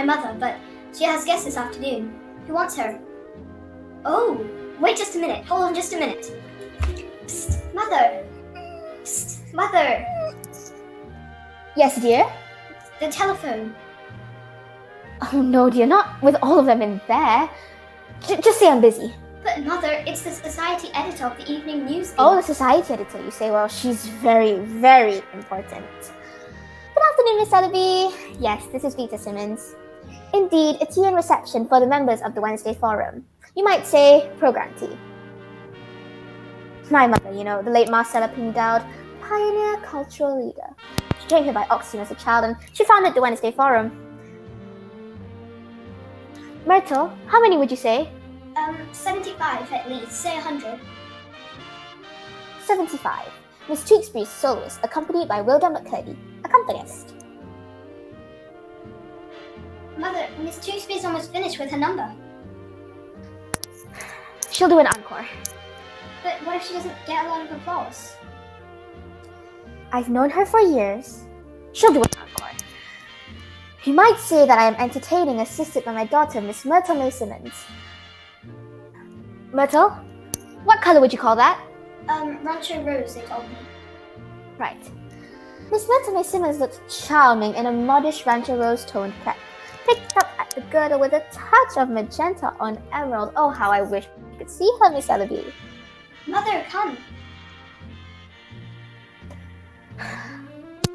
my mother, but she has guests this afternoon. Who wants her? Oh, wait just a minute. Hold on just a minute. Psst, Mother. Psst, Mother. Yes, dear? The telephone. Oh, no, dear, not with all of them in there. Just say I'm busy. But Mother, it's the society editor of the evening news. Oh, the society editor, you say? Well, she's very, very important. Good afternoon, Miss Sotheby. Yes, this is Vita Simmons. Indeed, a tea and reception for the members of the Wednesday Forum. You might say program tea. My mother, the late Marcella P. Dowd, pioneer cultural leader. She came here by Oxygen as a child and she founded the Wednesday Forum. Myrtle, how many would you say? 75 at least. Say 100. 75. Miss Tewksbury's soloist, accompanied by Wilda McCurdy, accompanist. Mother, Miss Tewksbury's almost finished with her number. She'll do an encore. But what if she doesn't get a lot of applause? I've known her for years. She'll do an encore. You might say that I am entertaining, assisted by my daughter, Miss Myrtle May Simmons. Myrtle? What color would you call that? Rancho Rose, they told me. Right. Miss Myrtle May Simmons looked charming in a modish Rancho Rose toned crepe, picked up at the girdle with a touch of magenta on emerald. Oh, how I wish you could see her, Miss Elwood. Mother, come.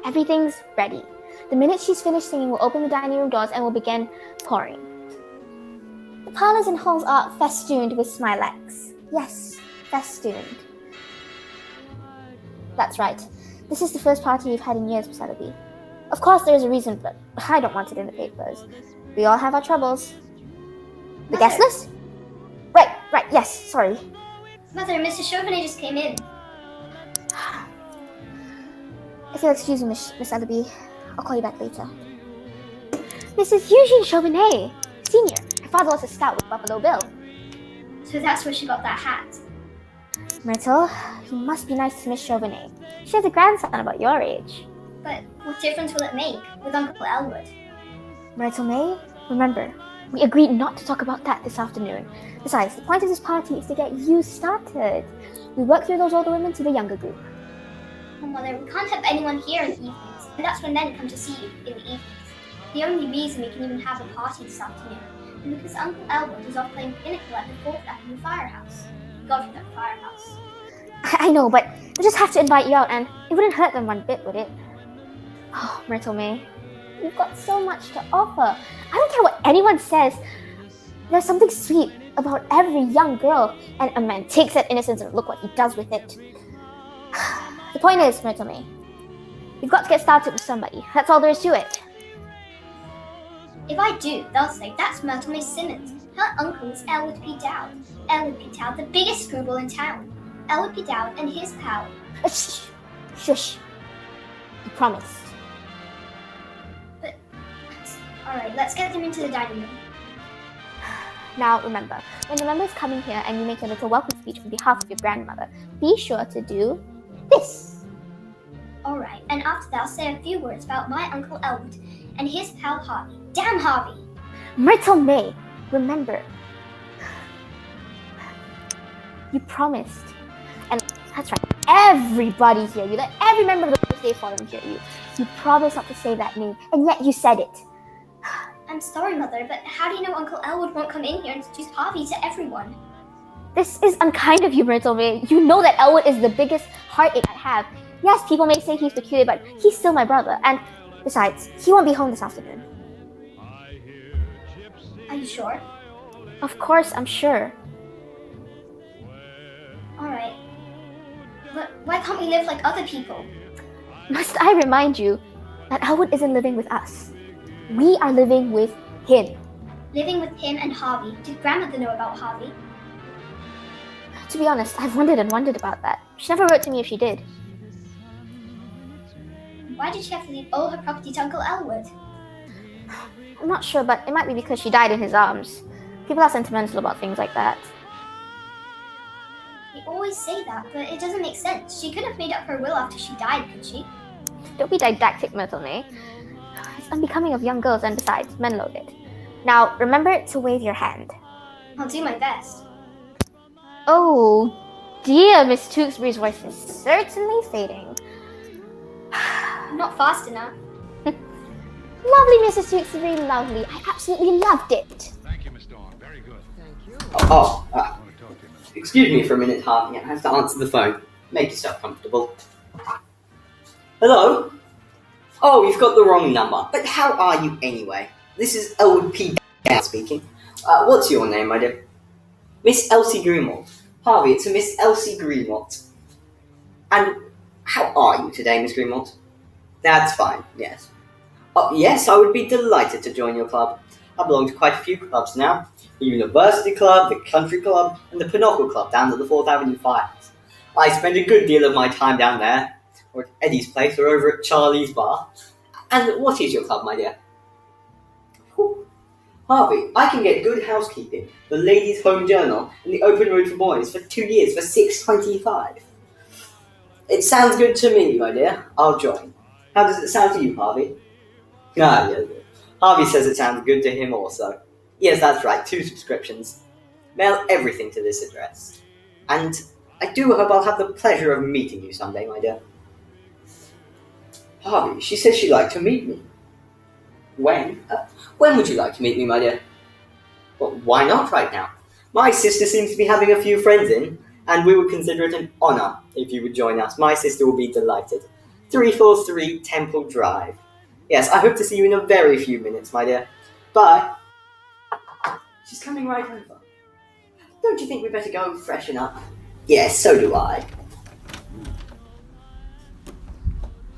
Everything's ready. The minute she's finished singing, we'll open the dining room doors and we'll begin pouring. The parlors and halls are festooned with smilex. Yes, festooned. That's right. This is the first party we've had in years, Miss Elwood. Of course, there is a reason, but I don't want it in the papers. We all have our troubles. The guest list? Right, yes, sorry. Mother, Mr. Chauvenet just came in. If you'll excuse me, Miss Elwood, I'll call you back later. Mrs. Eugene Chauvenet, Senior. Her father was a scout with Buffalo Bill. So that's where she got that hat. Myrtle, you must be nice to Miss Chauvenet. She has a grandson about your age. But what difference will it make with Uncle Elwood? Myrtle May, remember, we agreed not to talk about that this afternoon. Besides, the point of this party is to get you started. We work through those older women to the younger group. Oh, Mother, we can't have anyone here in the evenings, and that's when men come to see you in the evenings. The only reason we can even have a party this afternoon is because Uncle Elwood is off playing pinochle at the 4th Avenue Firehouse. God, that firehouse. I know, but they just have to invite you out, and it wouldn't hurt them one bit, would it? Oh, Myrtle May, you've got so much to offer. I don't care what anyone says. There's something sweet about every young girl, and a man takes that innocence and look what he does with it. The point is, Myrtle May, you've got to get started with somebody. That's all there is to it. If I do, they'll say that's Myrtle May Simmons. Her uncle is Elwood P. Dowd. Elwood P. Dowd, the biggest screwball in town. Elwood P. Dowd and his pal. Shush. You promised. But, alright, let's get them into the dining room. Now remember, when the members come in here and you make a little welcome speech on behalf of your grandmother, be sure to do this. Alright, and after that I'll say a few words about my Uncle Elwood and his pal Harvey. Damn Harvey! Myrtle May, remember, you promised. And that's right, everybody hear you. Let every member of the Wednesday Forum hear you. You promised not to say that name, and yet you said it. I'm sorry, Mother, but how do you know Uncle Elwood won't come in here and introduce Harvey to everyone? This is unkind of you, Myrtle May. You know that Elwood is the biggest heartache I have. Yes, people may say he's peculiar, but he's still my brother. And besides, he won't be home this afternoon. Are you sure? Of course, I'm sure. Alright. But why can't we live like other people? Must I remind you that Elwood isn't living with us? We are living with him. Living with him and Harvey. Did Grandmother know about Harvey? To be honest, I've wondered about that. She never wrote to me if she did. Why did she have to leave all her property to Uncle Elwood? I'm not sure, but it might be because she died in his arms. People are sentimental about things like that. You always say that, but it doesn't make sense. She could have made up her will after she died, could she? Don't be didactic, Myrtle May. It's It's unbecoming of young girls, and besides, men loathe it. Now, remember to wave your hand. I'll do my best. Oh dear, Miss Tewksbury's voice is certainly fading. Not fast enough. Lovely, Mrs. Tewksbury, lovely. I absolutely loved it. Thank you, Miss Dawn. Very good. Thank you. Excuse me for a minute, Harvey. I have to answer the phone. Make yourself comfortable. Hello? Oh, you've got the wrong number. But how are you anyway? This is Elwood P speaking. What's your name, my dear? Miss Elsie Greenmont. Harvey, it's a Miss Elsie Greenmont. And how are you today, Miss Greenmont? That's fine, yes. Oh, yes, I would be delighted to join your club. I belong to quite a few clubs now. The University Club, the Country Club, and the Pinochle Club down at the 4th Avenue Files. I spend a good deal of my time down there, or at Eddie's place, or over at Charlie's Bar. And what is your club, my dear? Harvey, I can get Good Housekeeping, the Ladies' Home Journal, and the Open Road for Boys for 2 years for $6.25. It sounds good to me, my dear. I'll join. How does it sound to you, Harvey? Ah, yes. Harvey says it sounds good to him also. Yes, that's right, 2 subscriptions. Mail everything to this address. And I do hope I'll have the pleasure of meeting you someday, my dear. Harvey, she says she'd like to meet me. When? When would you like to meet me, my dear? Well, why not right now? My sister seems to be having a few friends in, and we would consider it an honour if you would join us. My sister will be delighted. 343 Temple Drive. Yes, I hope to see you in a very few minutes, my dear. Bye. She's coming right over. Don't you think we'd better go and freshen up? Yes, so do I.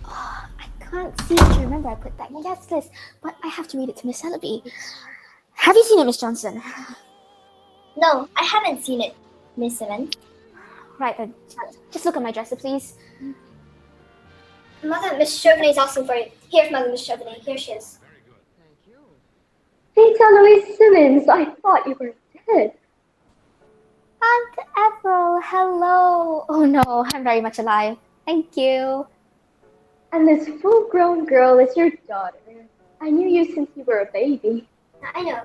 I can't seem to remember I put that in my guest list, but I have to read it to Miss Ellaby. Have you seen it, Miss Johnson? No, I haven't seen it, Miss Simmons. Right then, just look at my dresser, please. Mother, Miss Chauvenet's asking for you. Here's Mother, Miss Chauvenet. Here she is. Very good. Thank you. Rita Louise Simmons, I thought you were dead. Aunt Ethel, hello. Oh no, I'm very much alive. Thank you. And this full-grown girl is your daughter. I knew you since you were a baby. I know.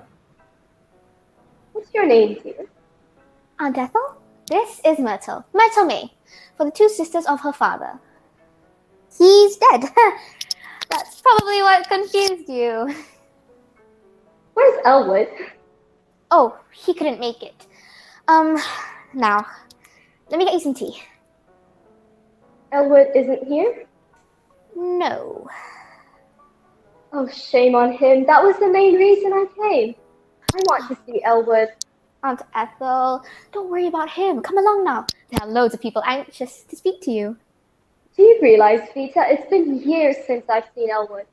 What's your name, dear? Aunt Ethel, this is Myrtle. Myrtle May, for the 2 sisters of her father. He's dead. That's probably what confused you. Where's Elwood? Oh, he couldn't make it. Now, let me get you some tea. Elwood isn't here? No. Oh, shame on him. That was the main reason I came. I want to see Elwood. Aunt Ethel, don't worry about him. Come along now. There are loads of people anxious to speak to you. Do you realize, Vita, it's been years since I've seen Elwood.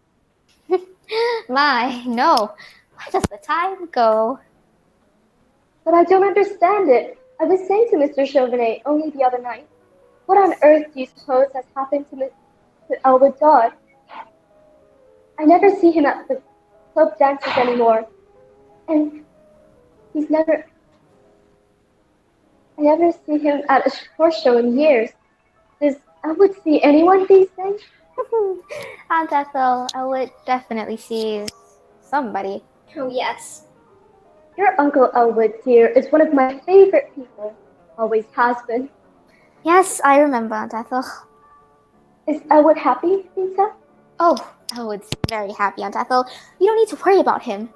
My, no. Where does the time go? But I don't understand it. I was saying to Mr. Chauvenet only the other night, what on earth do you suppose has happened to Elwood Dowd? I never see him at the club dances anymore. And I never see him at a horse show in years. Does Elwood see anyone these days? Aunt Ethel, Elwood definitely sees somebody. Oh, yes. Your Uncle Elwood, dear, is one of my favorite people. Always has been. Yes, I remember, Aunt Ethel. Is Elwood happy, Vita? Oh, Elwood's very happy, Aunt Ethel. You don't need to worry about him.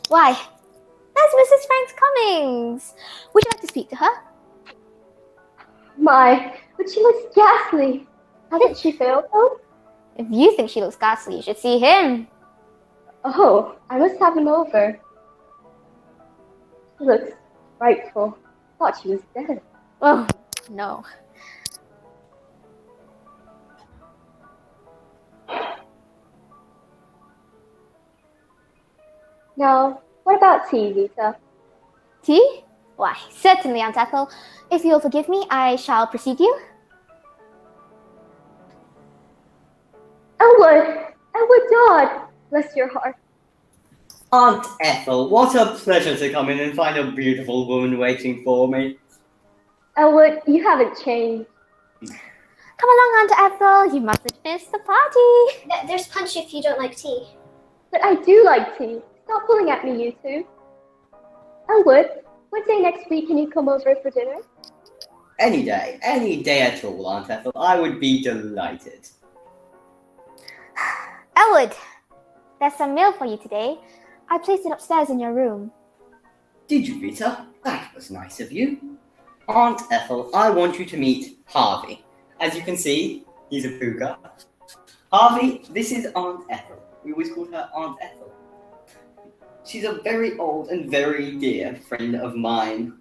Why? That's Mrs. Franks Cummings. Would you like to speak to her? My, but she looks ghastly. Hasn't she failed, though? If you think she looks ghastly, you should see him. Oh, I must have him over. She looks frightful. Thought she was dead. Oh, no. Now, what about tea, Vita? Tea? Why, certainly, Aunt Ethel. If you'll forgive me, I shall precede you. Elwood! Elwood Dowd! Bless your heart. Aunt Ethel, what a pleasure to come in and find a beautiful woman waiting for me. Elwood, you haven't changed. Come along, Aunt Ethel. You mustn't miss the party. There's punch if you don't like tea. But I do like tea. Stop pulling at me, you two. Elwood, what day next week can you come over for dinner? Any day at all, Aunt Ethel. I would be delighted. Elwood, there's some mail for you today. I placed it upstairs in your room. Did you, Rita? That was nice of you. Aunt Ethel, I want you to meet Harvey. As you can see, he's a pooka. Harvey, this is Aunt Ethel. We always called her Aunt Ethel. She's a very old and very dear friend of mine.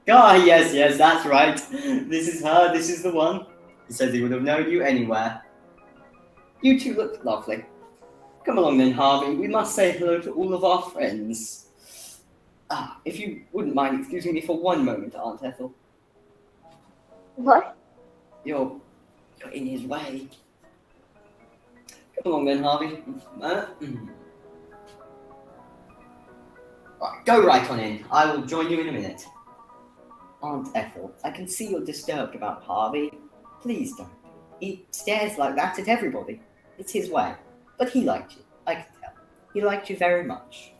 Ah, yes, that's right. This is her, this is the one. He says he would have known you anywhere. You two look lovely. Come along then, Harvey. We must say hello to all of our friends. If you wouldn't mind excusing me for one moment, Aunt Ethel. What? You're in his way. Come along then, Harvey. Right, go right on in. I will join you in a minute. Aunt Ethel, I can see you're disturbed about Harvey. Please don't. He stares like that at everybody. It's his way. But he liked you. I can tell. He liked you very much.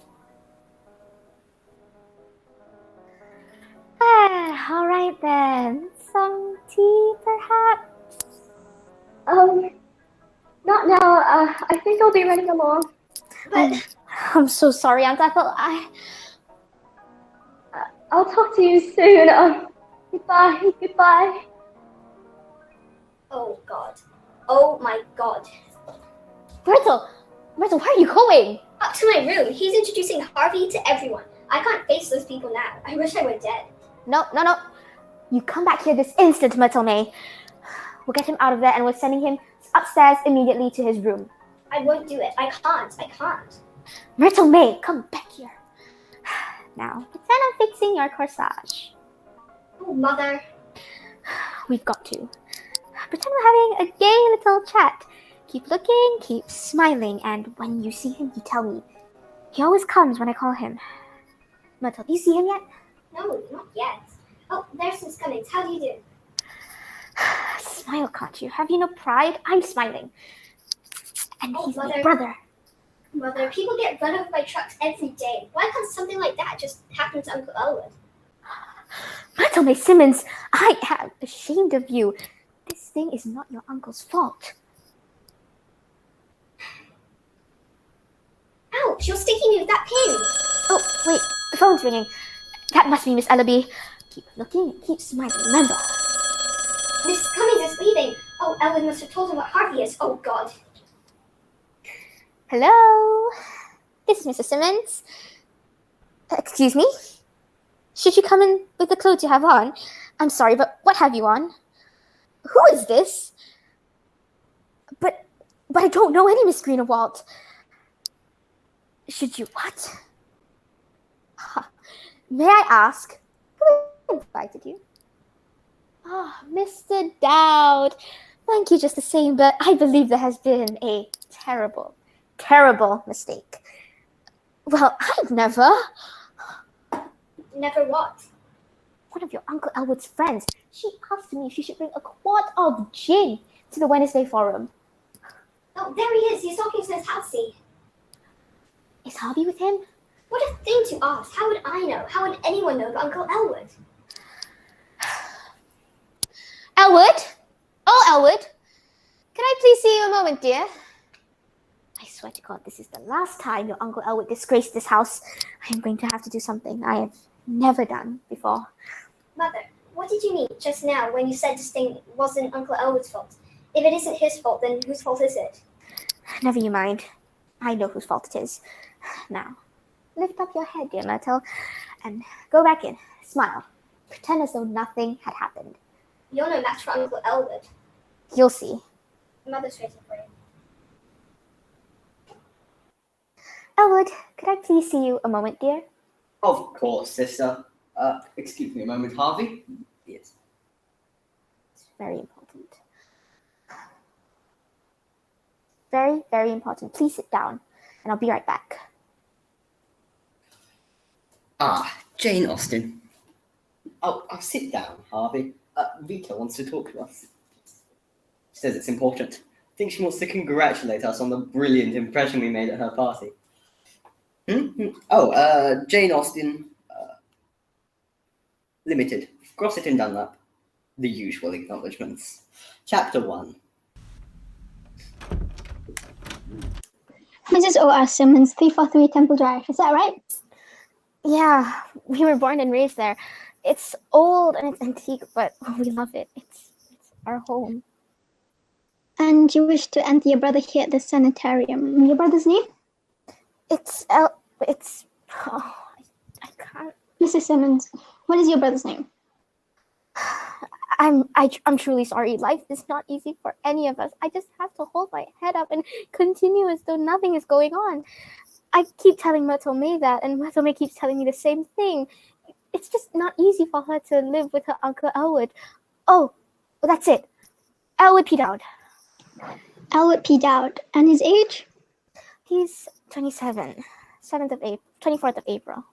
All right then. Some tea, perhaps? Not now. I think I'll be running along. But I'm so sorry, Aunt Ethel. I'll talk to you soon. Goodbye. oh god. Oh my god. Myrtle, where are you going? Up to my room. He's introducing Harvey to everyone. I can't face those people now. I wish I were dead. No. You come back here this instant, Myrtle May. We'll get him out of there and we're sending him upstairs immediately to his room. I won't do it. I can't. Myrtle May, come back here. Now, pretend I'm fixing your corsage. Oh, mother. We've got to. Pretend we're having a gay little chat. Keep looking, keep smiling, and when you see him, you tell me. He always comes when I call him. Myrtle, do you see him yet? No, not yet. Oh, there's Miss Cummings. How do you do? Smile, can't you? Have you no pride? I'm smiling. And Oh, he's my Mother. brother. Mother, people get run over by trucks every day. Why can't something like that just happen to Uncle Elwood? Myrtle May Simmons, I am ashamed of you. This thing is not your uncle's fault. Ouch, you're sticking me with that pin. Oh, wait, the phone's ringing. That must be Miss Ellerby. Keep looking and keep smiling, remember. Miss Cummings is leaving. Oh, Elwood must have told him what Harvey is. Oh, God. Hello? This is Mrs. Simmons. Excuse me? Should you come in with the clothes you have on? I'm sorry, but what have you on? Who is this? But I don't know any Miss Greenwalt. Should you what? May I ask who invited you? Mr. Dowd. Thank you just the same, but I believe there has been a terrible mistake. Well, I've never. Never what? One of your Uncle Elwood's friends. She asked me if she should bring a quart of gin to the Wednesday forum. Oh, there he is. He's talking to Miss Halsey. Is Harvey with him? What a thing to ask. How would I know? How would anyone know about Uncle Elwood? Elwood? Oh, Elwood. Can I please see you a moment, dear? I swear to God, this is the last time your Uncle Elwood disgraced this house. I am going to have to do something I have never done before. Mother, what did you mean just now when you said this thing wasn't Uncle Elwood's fault? If it isn't his fault, then whose fault is it? Never you mind. I know whose fault it is. Now, lift up your head, dear Myrtle, and go back in. Smile. Pretend as though nothing had happened. You're no match for Uncle Elwood. You'll see. Mother's waiting for you. Elwood, could I please see you a moment, dear? Of course, sister. Excuse me a moment, Harvey. Yes. It's very important. Very, very important. Please sit down, and I'll be right back. Jane Austen. I'll sit down, Harvey. Rita wants to talk to us. She says it's important. think she wants to congratulate us on the brilliant impression we made at her party. Oh, Jane Austen, Limited, Grosset and Dunlap. The usual acknowledgements. Chapter 1. Mrs. O.R. Simmons, 343 Temple Drive. Is that right? Yeah, we were born and raised there. It's old and it's antique, but we love it. It's our home. And you wish to enter your brother here at the sanitarium. Your brother's name? I can't. Mrs. Simmons, what is your brother's name? I'm truly sorry. Life is not easy for any of us. I just have to hold my head up and continue as though nothing is going on. I keep telling Myrtle May that, and Myrtle May keeps telling me the same thing. It's just not easy for her to live with her Uncle Elwood. Oh, that's it. Elwood P. Dowd. Elwood P. Dowd. And his age? He's 27. 24th of April.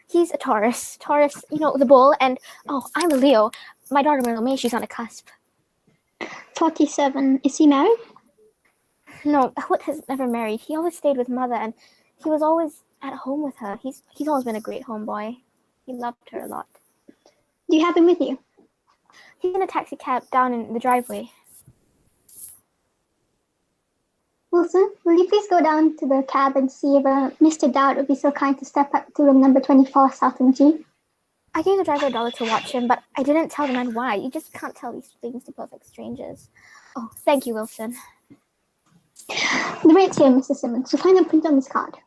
He's a Taurus. Taurus, the bull, and I'm a Leo. My daughter Myrtle May, she's on the cusp. 47. Is he married? No, Elwood has never married. He always stayed with mother, and he was always at home with her. He's always been a great homeboy. He loved her a lot. Do you have him with you? He's in a taxi cab down in the driveway. Wilson, will you please go down to the cab and see if Mr. Dowd would be so kind to step up to room number 24, Southern G? I gave the driver $1 to watch him, but I didn't tell the man why. You just can't tell these things to perfect strangers. Oh, thank you, Wilson. The rate's here, Mr. Simmons. You'll find them printed on this card.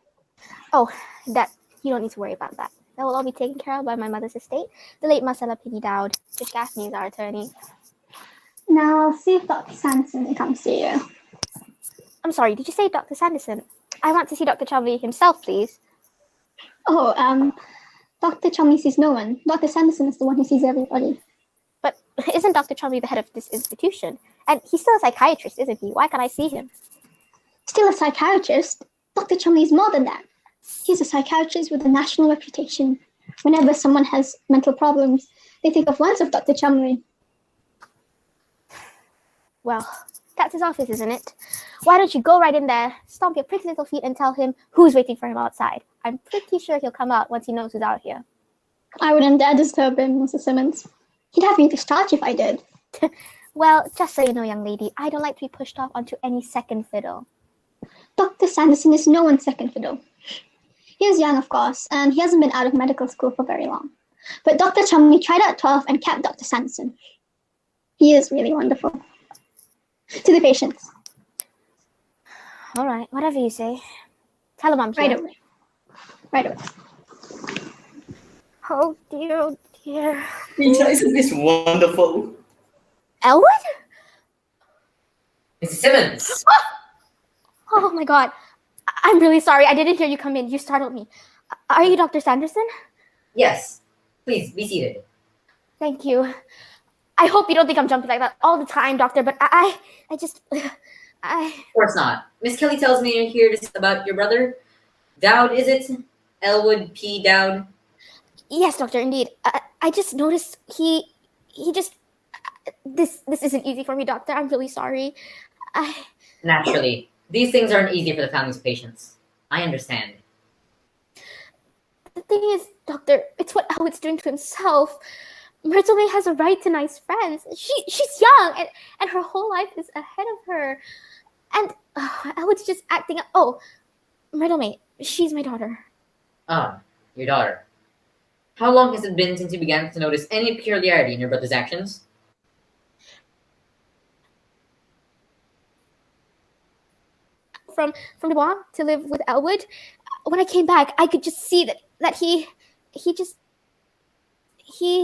Oh, that you don't need to worry about that. That will all be taken care of by my mother's estate, the late Marcella P. Dowd. Just Gaffney is our attorney. Now I'll see if Dr. Sanderson comes to you. I'm sorry, did you say Dr. Sanderson? I want to see Dr. Chumley himself, please. Oh, Dr. Chumley sees no one. Dr. Sanderson is the one who sees everybody. But isn't Dr. Chumley the head of this institution? And he's still a psychiatrist, isn't he? Why can't I see him? Still a psychiatrist? Dr. Chumley is more than that. He's a psychiatrist with a national reputation. Whenever someone has mental problems, they think of once of Dr. Chumley. Well, that's his office, isn't it? Why don't you go right in there, stomp your pretty little feet, and tell him who's waiting for him outside. I'm pretty sure he'll come out once he knows who's out here. I wouldn't dare disturb him, Mr. Simmons. He'd have me discharged if I did. Well, just so you know, young lady, I don't like to be pushed off onto any second fiddle. Dr. Sanderson is no one's second fiddle. He is young, of course, and he hasn't been out of medical school for very long. But Dr. Chumley tried out at 12 and capped Dr. Sanderson. He is really wonderful. To the patients. All right, whatever you say. Tell him I'm here. Right away. Right away. Oh dear. Peter, isn't this wonderful? Elwood? Mrs. Simmons! Oh my god. I'm really sorry. I didn't hear you come in. You startled me. Are you Dr. Sanderson? Yes. Please, be seated. Thank you. I hope you don't think I'm jumping like that all the time, doctor, but I just... Of course not. Miss Kelly tells me you're here about your brother. Dowd, is it? Elwood P. Dowd? Yes, doctor, indeed. I just noticed he just... This isn't easy for me, doctor. I'm really sorry. Naturally. These things aren't easy for the families of patients. I understand. The thing is, doctor, it's what Elwood's doing to himself. Myrtle May has a right to nice friends. She's young, and her whole life is ahead of her. And Elwood's just acting up. Oh, Myrtle May, she's my daughter. Ah, your daughter. How long has it been since you began to notice any peculiarity in your brother's actions? From Dubai to live with Elwood, when I came back, I could just see that he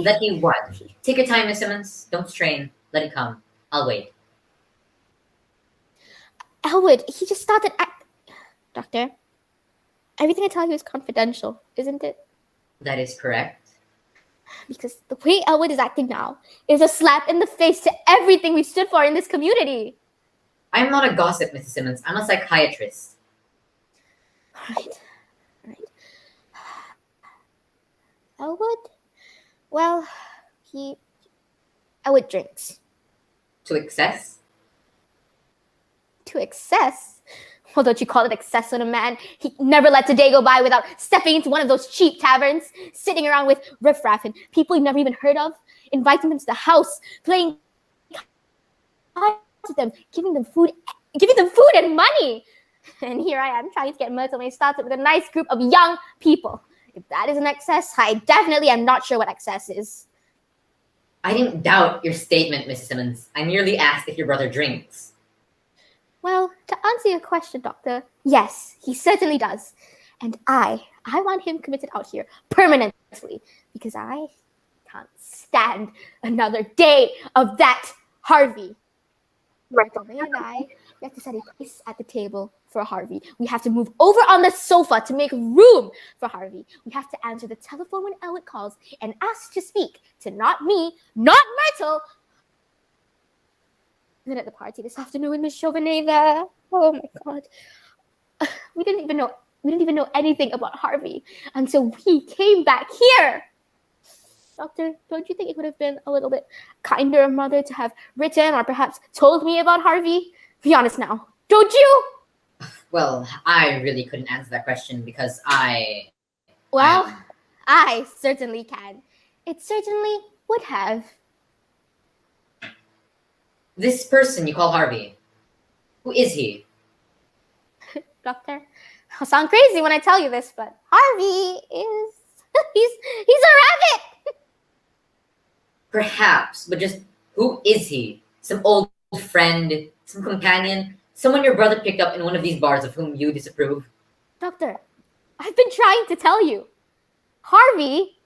That he what? Take your time, Miss Simmons. Don't strain. Let it come. I'll wait. Elwood, he just started Doctor, everything I tell you is confidential, isn't it? That is correct. Because the way Elwood is acting now is a slap in the face to everything we stood for in this community. I'm not a gossip, Mrs. Simmons. I'm a psychiatrist. Right. Elwood? Well, Elwood drinks. To excess? to excess. Well, don't you call it excess on a man? He never lets a day go by without stepping into one of those cheap taverns, sitting around with riffraff and people you've never even heard of, inviting them to the house, playing cards with them, giving them food and money. And here I am trying to get Myrtle May started with a nice group of young people. If that is an excess, I definitely am not sure what excess is. I didn't doubt your statement, Mrs. Simmons. I merely asked if your brother drinks. Well, to answer your question, Doctor, yes, he certainly does. And I want him committed out here permanently because I can't stand another day of that Harvey. Myrtle May and I, we have to set a place at the table for Harvey. We have to move over on the sofa to make room for Harvey. We have to answer the telephone when Elwood calls and ask to speak to not me, not Myrtle. And then at the party this afternoon with Miss Chauvenet there. Oh my God. We didn't even know anything about Harvey until we came back here. Doctor, don't you think it would have been a little bit kinder of Mother to have written or perhaps told me about Harvey? Be honest now, don't you? Well, I really couldn't answer that question because Well, I certainly can. It certainly would have. This person you call Harvey, who is he? Doctor, I'll sound crazy when I tell you this, but Harvey is... he's a rabbit! Perhaps, but just who is he? Some old friend, some companion, someone your brother picked up in one of these bars of whom you disapprove? Doctor, I've been trying to tell you. Harvey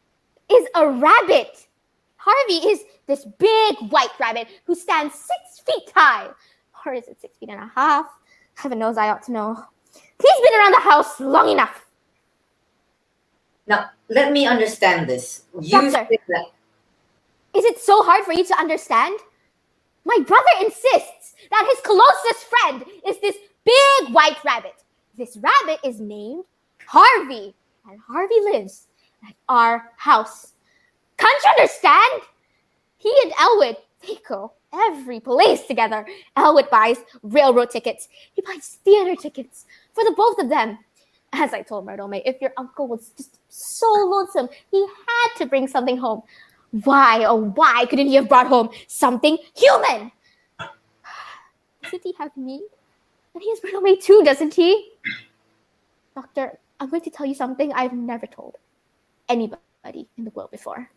is a rabbit. Harvey is this big white rabbit who stands 6 feet high. Or is it 6 feet and a half? Heaven knows I ought to know. He's been around the house long enough. Now, let me understand this. Doctor, is it so hard for you to understand? My brother insists that his closest friend is this big white rabbit. This rabbit is named Harvey, and Harvey lives at our house. Can't you understand? He and Elwood, they go every place together. Elwood buys railroad tickets. He buys theater tickets for the both of them. As I told Myrtle May, if your uncle was just so lonesome, he had to bring something home. Why, oh why couldn't he have brought home something human? Doesn't he have me? And he has Myrtle May too, doesn't he? Doctor, I'm going to tell you something I've never told anybody in the world before.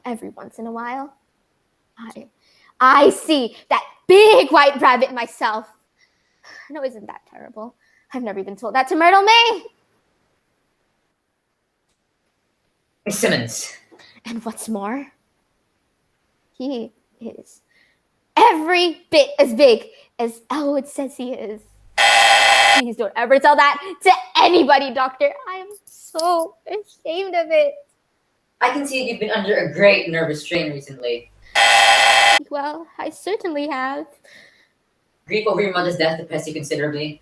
Every once in a while, I see that big white rabbit myself. No, isn't that terrible? I've never even told that to Myrtle May. Miss Simmons. And what's more, he is every bit as big as Elwood says he is. Please don't ever tell that to anybody, Doctor. I am so ashamed of it. I can see you've been under a great nervous strain recently. Well, I certainly have. Grief over your mother's death depressed you considerably.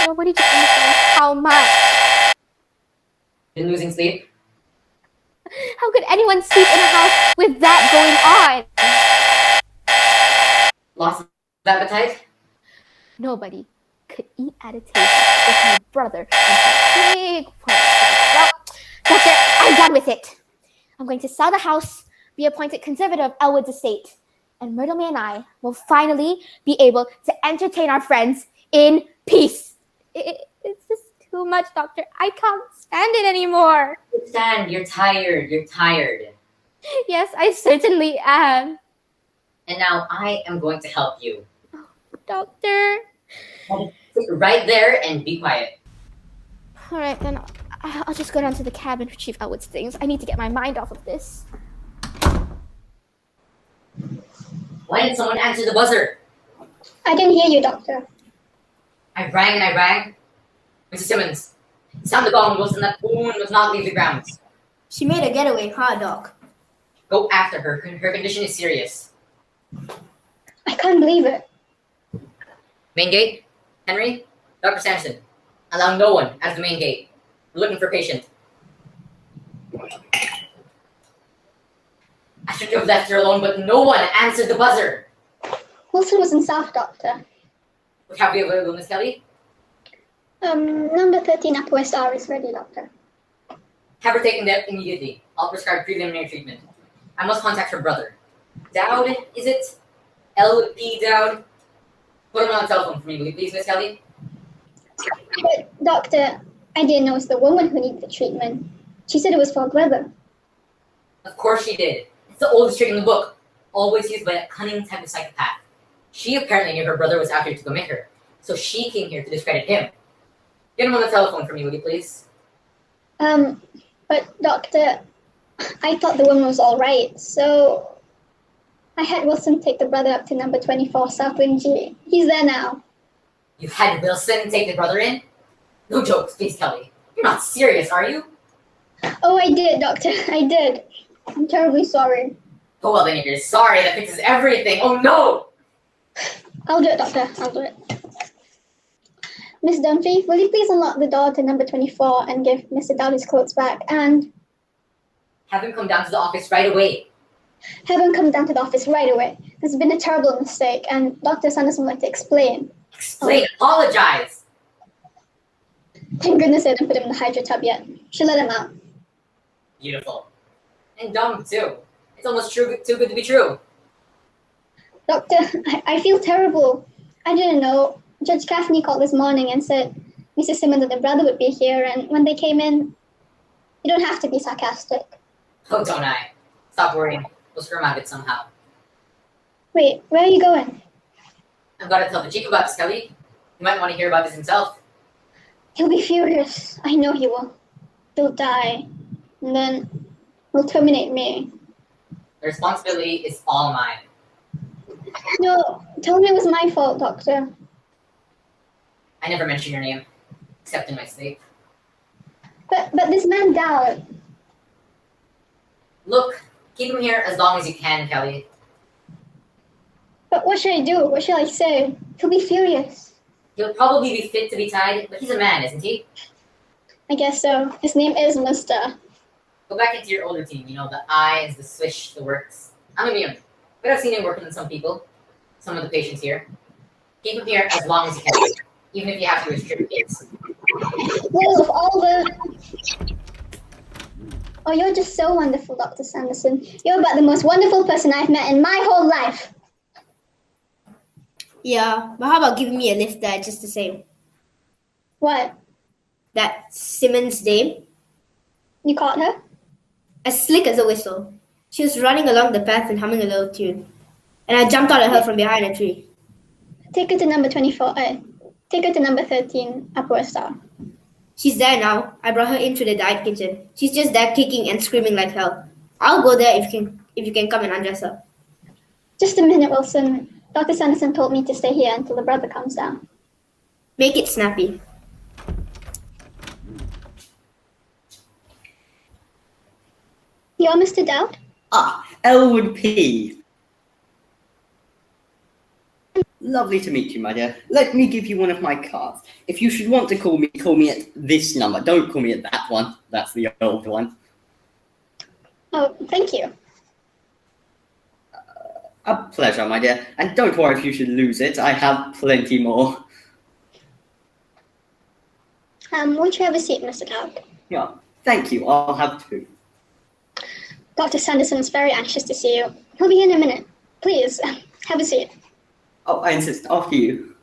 Nobody just understands how much. Been losing sleep? How could anyone sleep in a house with that going on? Loss of appetite? Nobody could eat at a table with my brother and a big white rabbit. Well, Doctor, I'm done with it. I'm going to sell the house, be appointed conservator of Elwood's estate, and Myrtle May and I will finally be able to entertain our friends in peace. It's just too much, Doctor. I can't stand it anymore. Stand. You're tired. You're tired. Yes, I certainly am. And now I am going to help you. Oh, Doctor. Sit right there and be quiet. All right, then I'll just go down to the cab and retrieve Elwood's things. I need to get my mind off of this. Why didn't someone answer the buzzer? I didn't hear you, Doctor. I rang and I rang. Mrs. Simmons, sound the gong was that the woman must not leave the grounds. She made a getaway, huh, Doc? Go after her. Her condition is serious. I can't believe it. Main gate? Henry? Dr. Sampson. Allow no one out of the main gate. We're looking for a patient. I should have left her alone, but no one answered the buzzer. Wilson was in South, Doctor. What have we available, Miss Kelly? Number 13 Upper West R is ready, Doctor. Have her taken there immediately. I'll prescribe preliminary treatment. I must contact her brother. Dowd, is it? Elwood P. Dowd? Put him on the telephone for me, will you please, Miss Kelly? But, Doctor, I didn't know it was the woman who needed the treatment. She said it was for her brother. Of course she did. It's the oldest trick in the book, always used by a cunning type of psychopath. She apparently knew her brother was out here to commit her, so she came here to discredit him. Get him on the telephone for me, will you please? But Doctor, I thought the woman was all right, so I had Wilson take the brother up to number 24 South Wing G. He's there now. You had Wilson take the brother in? No jokes, please, Kelly. You're not serious, are you? Oh, I did, Doctor. I did. I'm terribly sorry. Oh, well, then if you're sorry, that fixes everything. Oh, no! I'll do it, Doctor. I'll do it. Miss Dunphy, will you please unlock the door to number 24 and give Mr. Dowd his clothes back, and Have him come down to the office right away. have him come down to the office right away. There's been a terrible mistake, and Dr. Sanderson would like to explain. Explain, apologize. Thank goodness they didn't put him in the hydro tub yet. Should let him out. Beautiful. And dumb, too. It's almost too good to be true. Doctor, I feel terrible. I didn't know. Judge Gaffney called this morning and said Mrs. Simmons and the brother would be here, and when they came in, you don't have to be sarcastic. Oh, don't I? Stop worrying. We'll screw him out of it somehow. Wait, where are you going? I've got to tell the chief about this, Kelly. He might want to hear about this himself. He'll be furious. I know he will. He'll die, and then he'll terminate me. The responsibility is all mine. No, tell me it was my fault, Doctor. I never mention your name, except in my sleep. But this man Dowd. Look, keep him here as long as you can, Kelly. But what should I do? What should I say? He'll be furious. He'll probably be fit to be tied, but he's a man, isn't he? I guess so. His name is Mr. Go back into your old routine, you know, the eyes, the swish, the works. I'm immune, but I've seen him working on some people, some of the patients here. Keep him here as long as you can, even if you have to restrict kids. Well, of all the... Oh, you're just so wonderful, Dr. Sanderson. You're about the most wonderful person I've met in my whole life. Yeah, but how about giving me a lift there just the same? What? That Simmons dame? You caught her? As slick as a whistle. She was running along the path and humming a little tune. And I jumped out at her from behind a tree. Take her to number 24. Take her to number 13, Upper West Star. She's there now. I brought her into the diet kitchen. She's just there kicking and screaming like hell. I'll go there if you can come and undress her. Just a minute, Wilson. Dr. Sanderson told me to stay here until the brother comes down. Make it snappy. You're Mr. Dowd? Ah, Elwood P. Lovely to meet you, my dear. Let me give you one of my cards. If you should want to call me at this number. Don't call me at that one. That's the old one. Oh, thank you. A pleasure, my dear. And don't worry if you should lose it. I have plenty more. Won't you have a seat, Mr. Dowd? Yeah, thank you. I'll have two. Dr. Sanderson is very anxious to see you. He'll be in a minute. Please, have a seat. Oh, I insist. After you.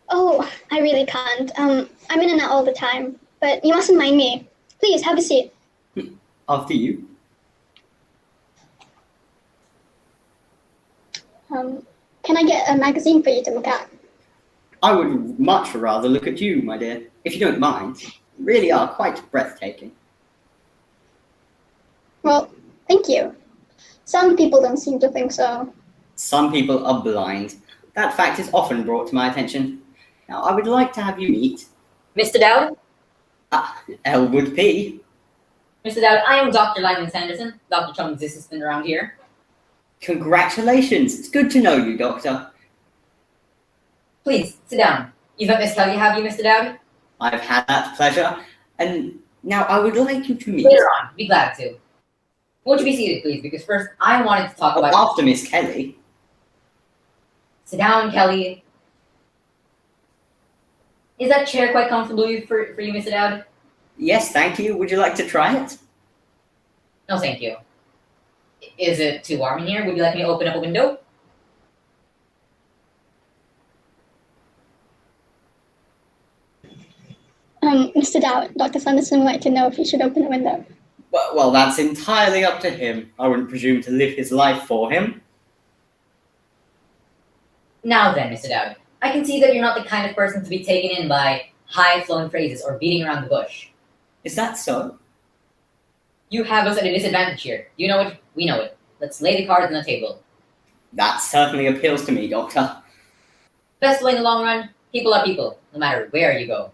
Oh, I really can't. I'm in and out all the time. But you mustn't mind me. Please, have a seat. After you. Can I get a magazine for you to look at? I would much rather look at you, my dear, if you don't mind. You really are quite breathtaking. Well, thank you. Some people don't seem to think so. Some people are blind. That fact is often brought to my attention. Now, I would like to have you meet... Mr. Dowd? Elwood P. Mr. Dowd, I am Dr. Lyman Sanderson, Dr. Chumley's assistant around here. Congratulations. It's good to know you, Doctor. Please, sit down. You've let Miss Kelly have you, Mr. Dowd? I've had that pleasure. And now I would like you to meet... Later on, be glad to. Won't you be seated, please? Because first, I wanted to talk about... After Miss Kelly. Sit down, Kelly. Is that chair quite comfortable for you, Mr. Dowd? Yes, thank you. Would you like to try it? No, thank you. Is it too warm in here? Would you like me to open up a window? Mr. Dowd, Dr. Sanderson would like to know if he should open the window. Well, that's entirely up to him. I wouldn't presume to live his life for him. Now then, Mr. Dowd, I can see that you're not the kind of person to be taken in by high-flown phrases or beating around the bush. Is that so? You have us at a disadvantage here. You know it, we know it. Let's lay the cards on the table. That certainly appeals to me, Doctor. Best way in the long run, people are people, no matter where you go.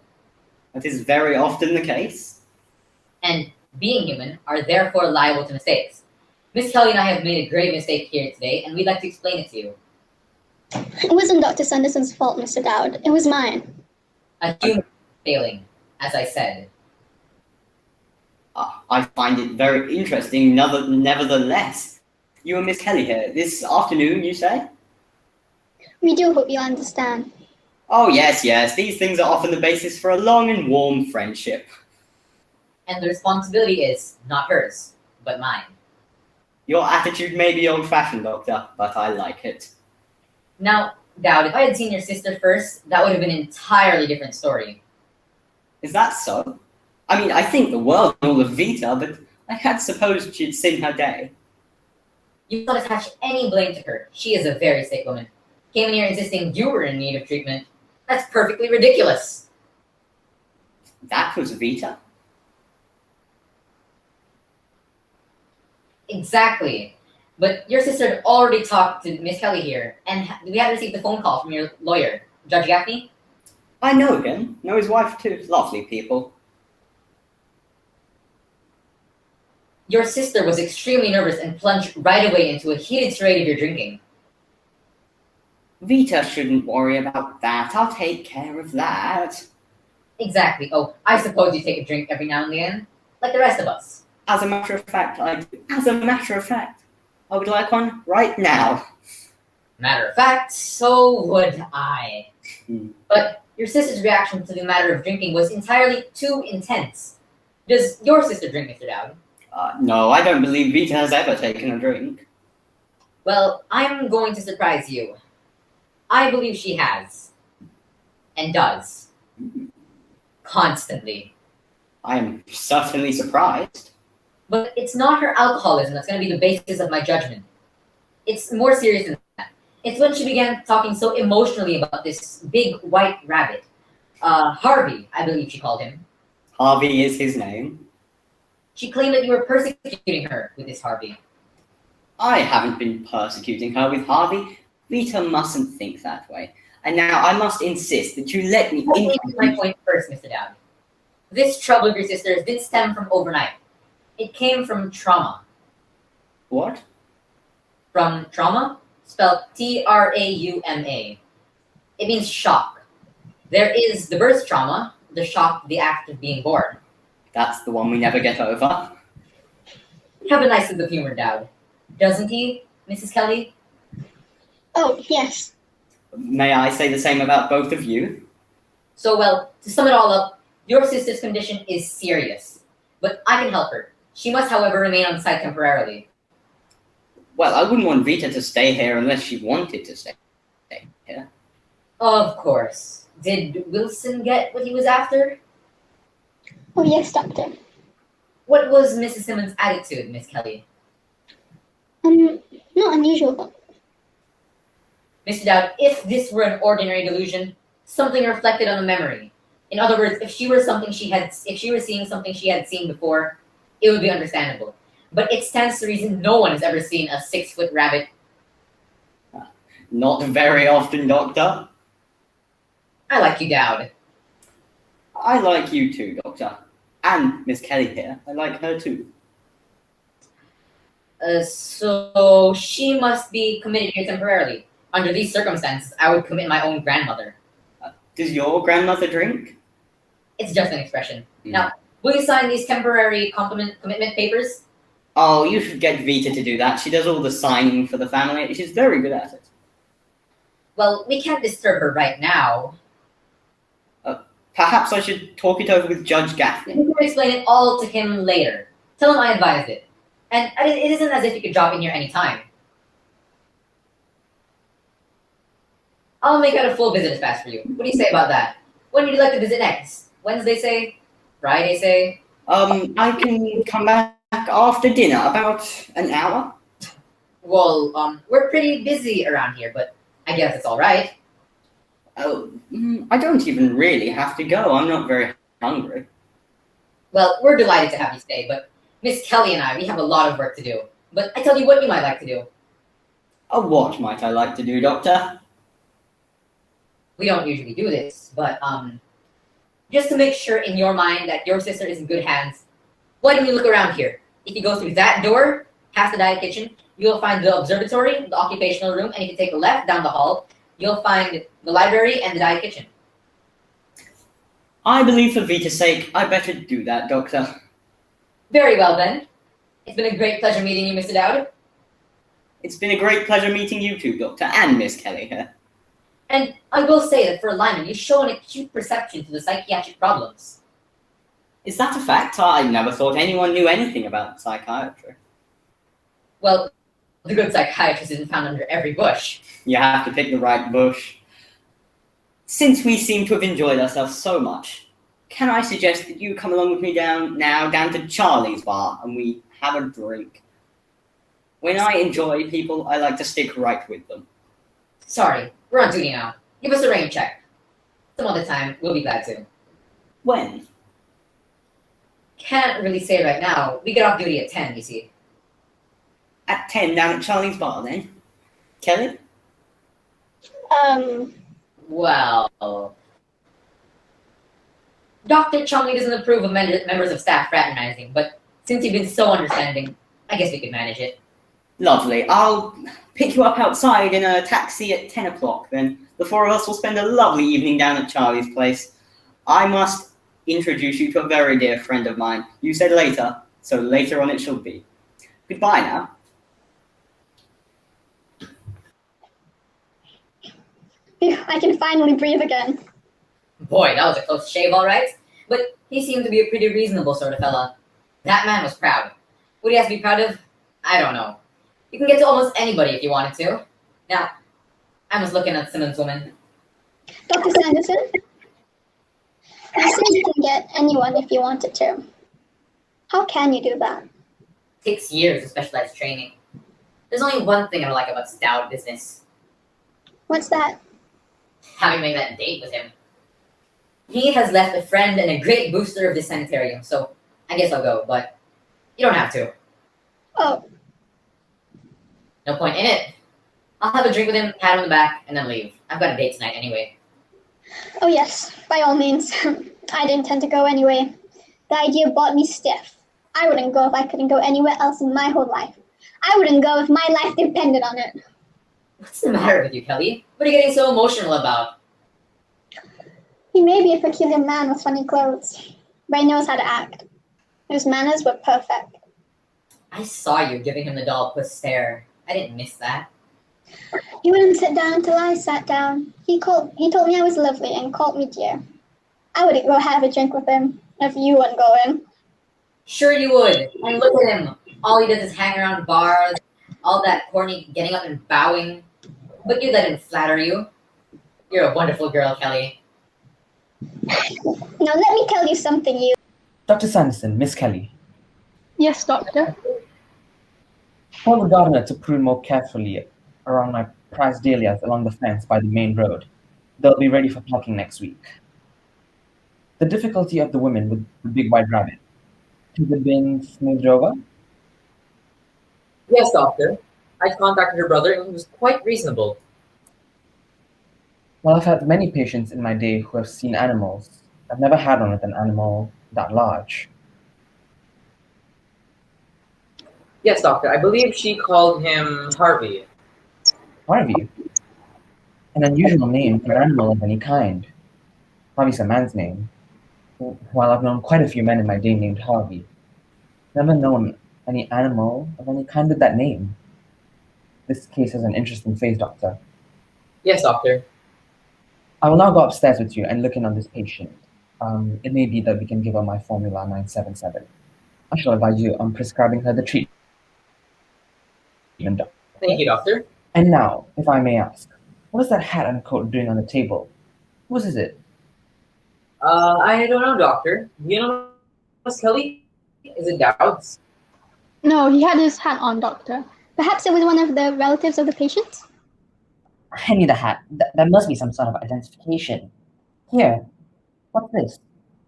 That is very often the case. And being human are therefore liable to mistakes. Miss Kelly and I have made a grave mistake here today, and we'd like to explain it to you. It wasn't Dr. Sanderson's fault, Mr. Dowd. It was mine. A human failing, as I said. I find it very interesting, nevertheless. You and Miss Kelly here this afternoon, you say? We do hope you understand. Oh, yes. These things are often the basis for a long and warm friendship. And the responsibility is not hers, but mine. Your attitude may be old-fashioned, Doctor, but I like it. Now, Dowd, if I had seen your sister first, that would have been an entirely different story. Is that so? I mean, I think the world knew all of Vita, but I had supposed she'd seen her day. You not attach any blame to her. She is a very sick woman. Came in here insisting you were in need of treatment. That's perfectly ridiculous. That was Vita. Exactly. But your sister had already talked to Miss Kelly here, and we had received a phone call from your lawyer, Judge Gaffney. I know him. Know his wife too. Lovely people. Your sister was extremely nervous and plunged right away into a heated charade of your drinking. Vita shouldn't worry about that. I'll take care of that. Exactly. Oh, I suppose you take a drink every now and then, like the rest of us. As a matter of fact, I do. As a matter of fact, I would like one right now. Matter of fact, so would I. Hmm. But your sister's reaction to the matter of drinking was entirely too intense. Does your sister drink, Mr. Dowd? No, I don't believe Vita has ever taken a drink. Well, I'm going to surprise you. I believe she has. And does. Constantly. I am certainly surprised. But it's not her alcoholism that's going to be the basis of my judgment. It's more serious than that. It's when she began talking so emotionally about this big white rabbit. Harvey, I believe she called him. Harvey is his name. She claimed that you were persecuting her with this Harvey. I haven't been persecuting her with Harvey. Vita mustn't think that way. And now I must insist that you let me Let me make my point first, Mr. Dowd. This trouble of your sister's didn't stem from overnight. It came from trauma. What? From trauma, spelled Trauma. It means shock. There is the birth trauma, the shock, the act of being born. That's the one we never get over. Have a nice sense of humor, Dowd. Doesn't he, Mrs. Kelly? Oh, yes. May I say the same about both of you? So, well, to sum it all up, your sister's condition is serious. But I can help her. She must, however, remain on site temporarily. Well, I wouldn't want Vita to stay here unless she wanted to stay here. Of course. Did Wilson get what he was after? Oh, yes, Doctor. What was Mrs. Simmons' attitude, Miss Kelly? Not unusual. Mr. Dowd, if this were an ordinary delusion, something reflected on the memory. In other words, if she were seeing something she had seen before, it would be understandable. But it stands to reason no one has ever seen a 6-foot rabbit. Not very often, Doctor. I like you, Dowd. I like you too, Doctor. And Miss Kelly here. I like her too. So she must be committed here temporarily. Under these circumstances, I would commit my own grandmother. Does your grandmother drink? It's just an expression. Now, will you sign these temporary commitment papers? Oh, you should get Vita to do that. She does all the signing for the family. She's very good at it. Well, we can't disturb her right now. Perhaps I should talk it over with Judge Gaffney. You can explain it all to him later. Tell him I advised it. And it isn't as if you could drop in here anytime. I'll make out a full visitor's pass for you. What do you say about that? When would you like to visit next? Wednesday, say? Friday, say? I can come back after dinner, about an hour. Well, we're pretty busy around here, but I guess it's all right. Oh, I don't even really have to go. I'm not very hungry. Well, we're delighted to have you stay, but Miss Kelly and I, we have a lot of work to do. But I tell you what you might like to do. What might I like to do, Doctor? We don't usually do this, but just to make sure in your mind that your sister is in good hands, why don't you look around here? If you go through that door, past the diet kitchen, you'll find the observatory, the occupational room, and if you take a left down the hall, you'll find the library and the diet kitchen. I believe for Vita's sake, I better do that, Doctor. Very well, then. It's been a great pleasure meeting you, Mr. Dowd. It's been a great pleasure meeting you too, Doctor, and Miss Kelly here. And I will say that for a lineman, you show an acute perception to the psychiatric problems. Is that a fact? I never thought anyone knew anything about psychiatry. Well, the good psychiatrist isn't found under every bush. You have to pick the right bush. Since we seem to have enjoyed ourselves so much, can I suggest that you come along with me down to Charlie's bar and we have a drink? When I enjoy people, I like to stick right with them. Sorry, we're on duty now. Give us a rain check. Some other time, we'll be glad to. When? Can't really say right now. We get off duty at 10, you see. At 10 down at Charlie's bar, then? Kelly? Well, Dr. Chumley doesn't approve of members of staff fraternizing, but since you've been so understanding, I guess we could manage it. Lovely. I'll pick you up outside in a taxi at 10 o'clock, then. The four of us will spend a lovely evening down at Charlie's place. I must introduce you to a very dear friend of mine. You said later, so later on it shall be. Goodbye now. Phew, I can finally breathe again. Boy, that was a close shave, all right. But he seemed to be a pretty reasonable sort of fella. That man was proud. What he has to be proud of? I don't know. You can get to almost anybody if you wanted to. Now, I was looking at Simmons' woman. Dr. Sanderson? You said you can get anyone if you wanted to. How can you do that? Takes years of specialized training. There's only one thing I don't like about this Dowd business. What's that? Having made that date with him. He has left a friend and a great booster of this sanitarium, so I guess I'll go, but you don't have to. Oh, No point in it. I'll have a drink with him, pat him on the back, and then leave. I've got a date tonight anyway. oh yes, by all means. I didn't intend to go anyway. The idea bought me stiff. I wouldn't go if I couldn't go anywhere else in my whole life. I wouldn't go if my life depended on it. What's the matter with you, Kelly? What are you getting so emotional about? He may be a peculiar man with funny clothes, but he knows how to act. His manners were perfect. I saw you giving him the doll puss stare. I didn't miss that. He wouldn't sit down until I sat down. He told me I was lovely and called me dear. I would go have a drink with him if you weren't going. Sure you would. And look at him. All he does is hang around bars, all that corny getting up and bowing. But you let him flatter you. You're a wonderful girl, Kelly. Now let me tell you something, you. Dr. Sanderson, Miss Kelly. Yes, doctor. Tell the gardener to prune more carefully around my prize dahlias along the fence by the main road. They'll be ready for plucking next week. The difficulty of the women with the big white rabbit. Has it been smoothed over? Yes, doctor. I contacted her brother and he was quite reasonable. Well, I've had many patients in my day who have seen animals. I've never had one with an animal that large. Yes, doctor. I believe she called him Harvey. Harvey? An unusual name for an animal of any kind. Harvey's a man's name. While I've known quite a few men in my day named Harvey, never known any animal of any kind with that name. This case has an interesting phase, doctor. Yes, doctor. I will now go upstairs with you and look in on this patient. It may be that we can give her my formula 977. I shall advise you on prescribing her the treatment. Doctor. Thank you, doctor. And now, if I may ask, what is that hat and coat doing on the table? Whose is it? I don't know, doctor. You know, Miss Kelly? Is it Dowd's? No, he had his hat on, doctor. Perhaps it was one of the relatives of the patient? Hand me the hat. There must be some sort of identification. Here. What's this?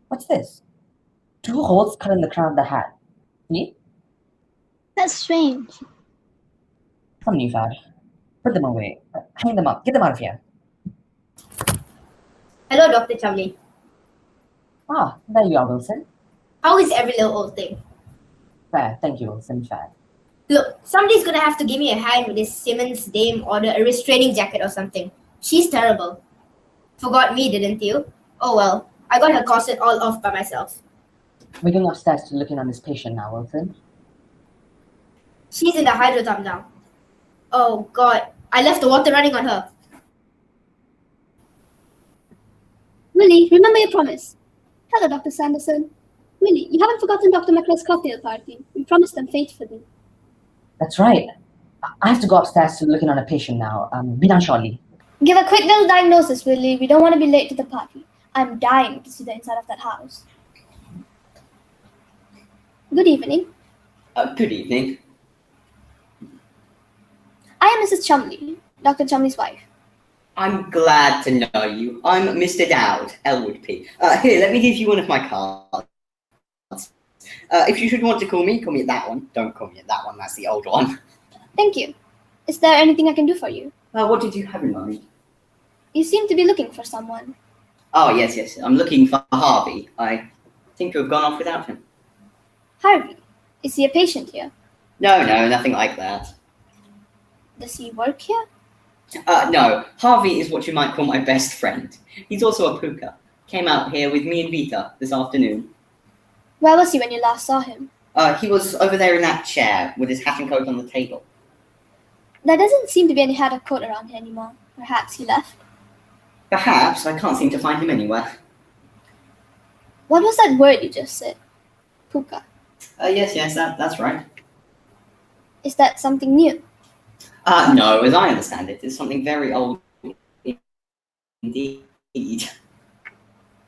What's this? 2 holes cut in the crown of the hat. See? That's strange. Some new fad. Put them away. Hang them up. Get them out of here. Hello, Dr. Chumley. Ah, there you are, Wilson. How is every little old thing? Fair. Thank you, Wilson. Fair. Look, somebody's gonna have to give me a hand with this Simmons dame order a restraining jacket or something. She's terrible. Forgot me, didn't you? Oh well, I got her corset all off by myself. We're going upstairs to look in on this patient now, Wilson. She's in the hydro tub now. Oh god, I left the water running on her. Willie, remember your promise. Hello, Dr. Sanderson. Willie, you haven't forgotten Dr. McClure's cocktail party. You promised them faithfully. That's right. I have to go upstairs to look in on a patient now. Be down shortly. Give a quick little diagnosis, Willie. We don't want to be late to the party. I'm dying to see the inside of that house. Good evening. Good evening. I am Mrs. Chumley, Dr. Chumley's wife. I'm glad to know you. I'm Mr. Dowd, Elwood P. Here, let me give you one of my cards. If you should want to call me at that one. Don't call me at that one, that's the old one. Thank you. Is there anything I can do for you? What did you have in mind? You seem to be looking for someone. Oh, yes. I'm looking for Harvey. I seem to have gone off without him. Harvey? Is he a patient here? No, nothing like that. Does he work here? No. Harvey is what you might call my best friend. He's also a pooka. Came out here with me and Vita this afternoon. Where was he when you last saw him? He was over there in that chair with his hat and coat on the table. There doesn't seem to be any hat or coat around here anymore. Perhaps he left. Perhaps. I can't seem to find him anywhere. What was that word you just said? Pooka. Yes, that's right. Is that something new? No, as I understand it, it's something very old indeed.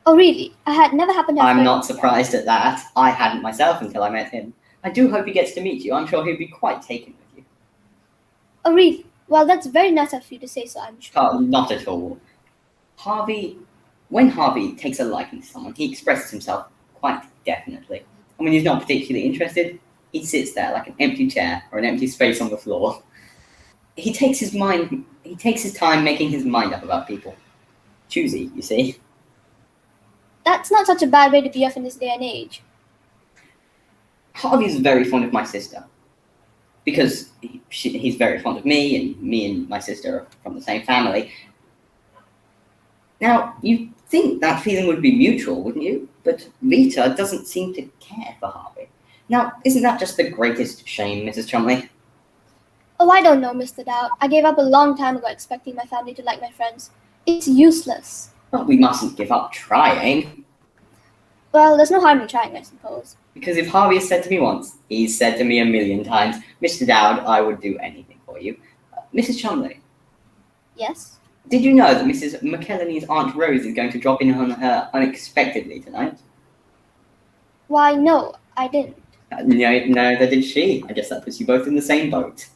Oh, really? I had never happened to have I'm heard not of that. surprised at that. I hadn't myself until I met him. I do hope he gets to meet you. I'm sure he'll be quite taken with you. Oh, really? Well, that's very nice of you to say so, I'm sure. Not at all. When Harvey takes a liking to someone, he expresses himself quite definitely. And when he's not particularly interested, he sits there like an empty chair or an empty space on the floor. He takes his time making his mind up about people. Choosy, you see. That's not such a bad way to be off in this day and age. Harvey's very fond of my sister. Because he's very fond of me and my sister are from the same family. Now, you'd think that feeling would be mutual, wouldn't you? But Vita doesn't seem to care for Harvey. Now, isn't that just the greatest shame, Mrs. Chumley? Oh, I don't know, Mr. Dowd. I gave up a long time ago expecting my family to like my friends. It's useless. But we mustn't give up trying. Well, there's no harm in trying, I suppose. Because if Harvey has said to me once, he's said to me a million times, Mr. Dowd, I would do anything for you. Mrs. Chumley. Yes? Did you know that Mrs. McKelleney's Aunt Rose is going to drop in on her unexpectedly tonight? Why, no, I didn't. Neither did she. I guess that puts you both in the same boat.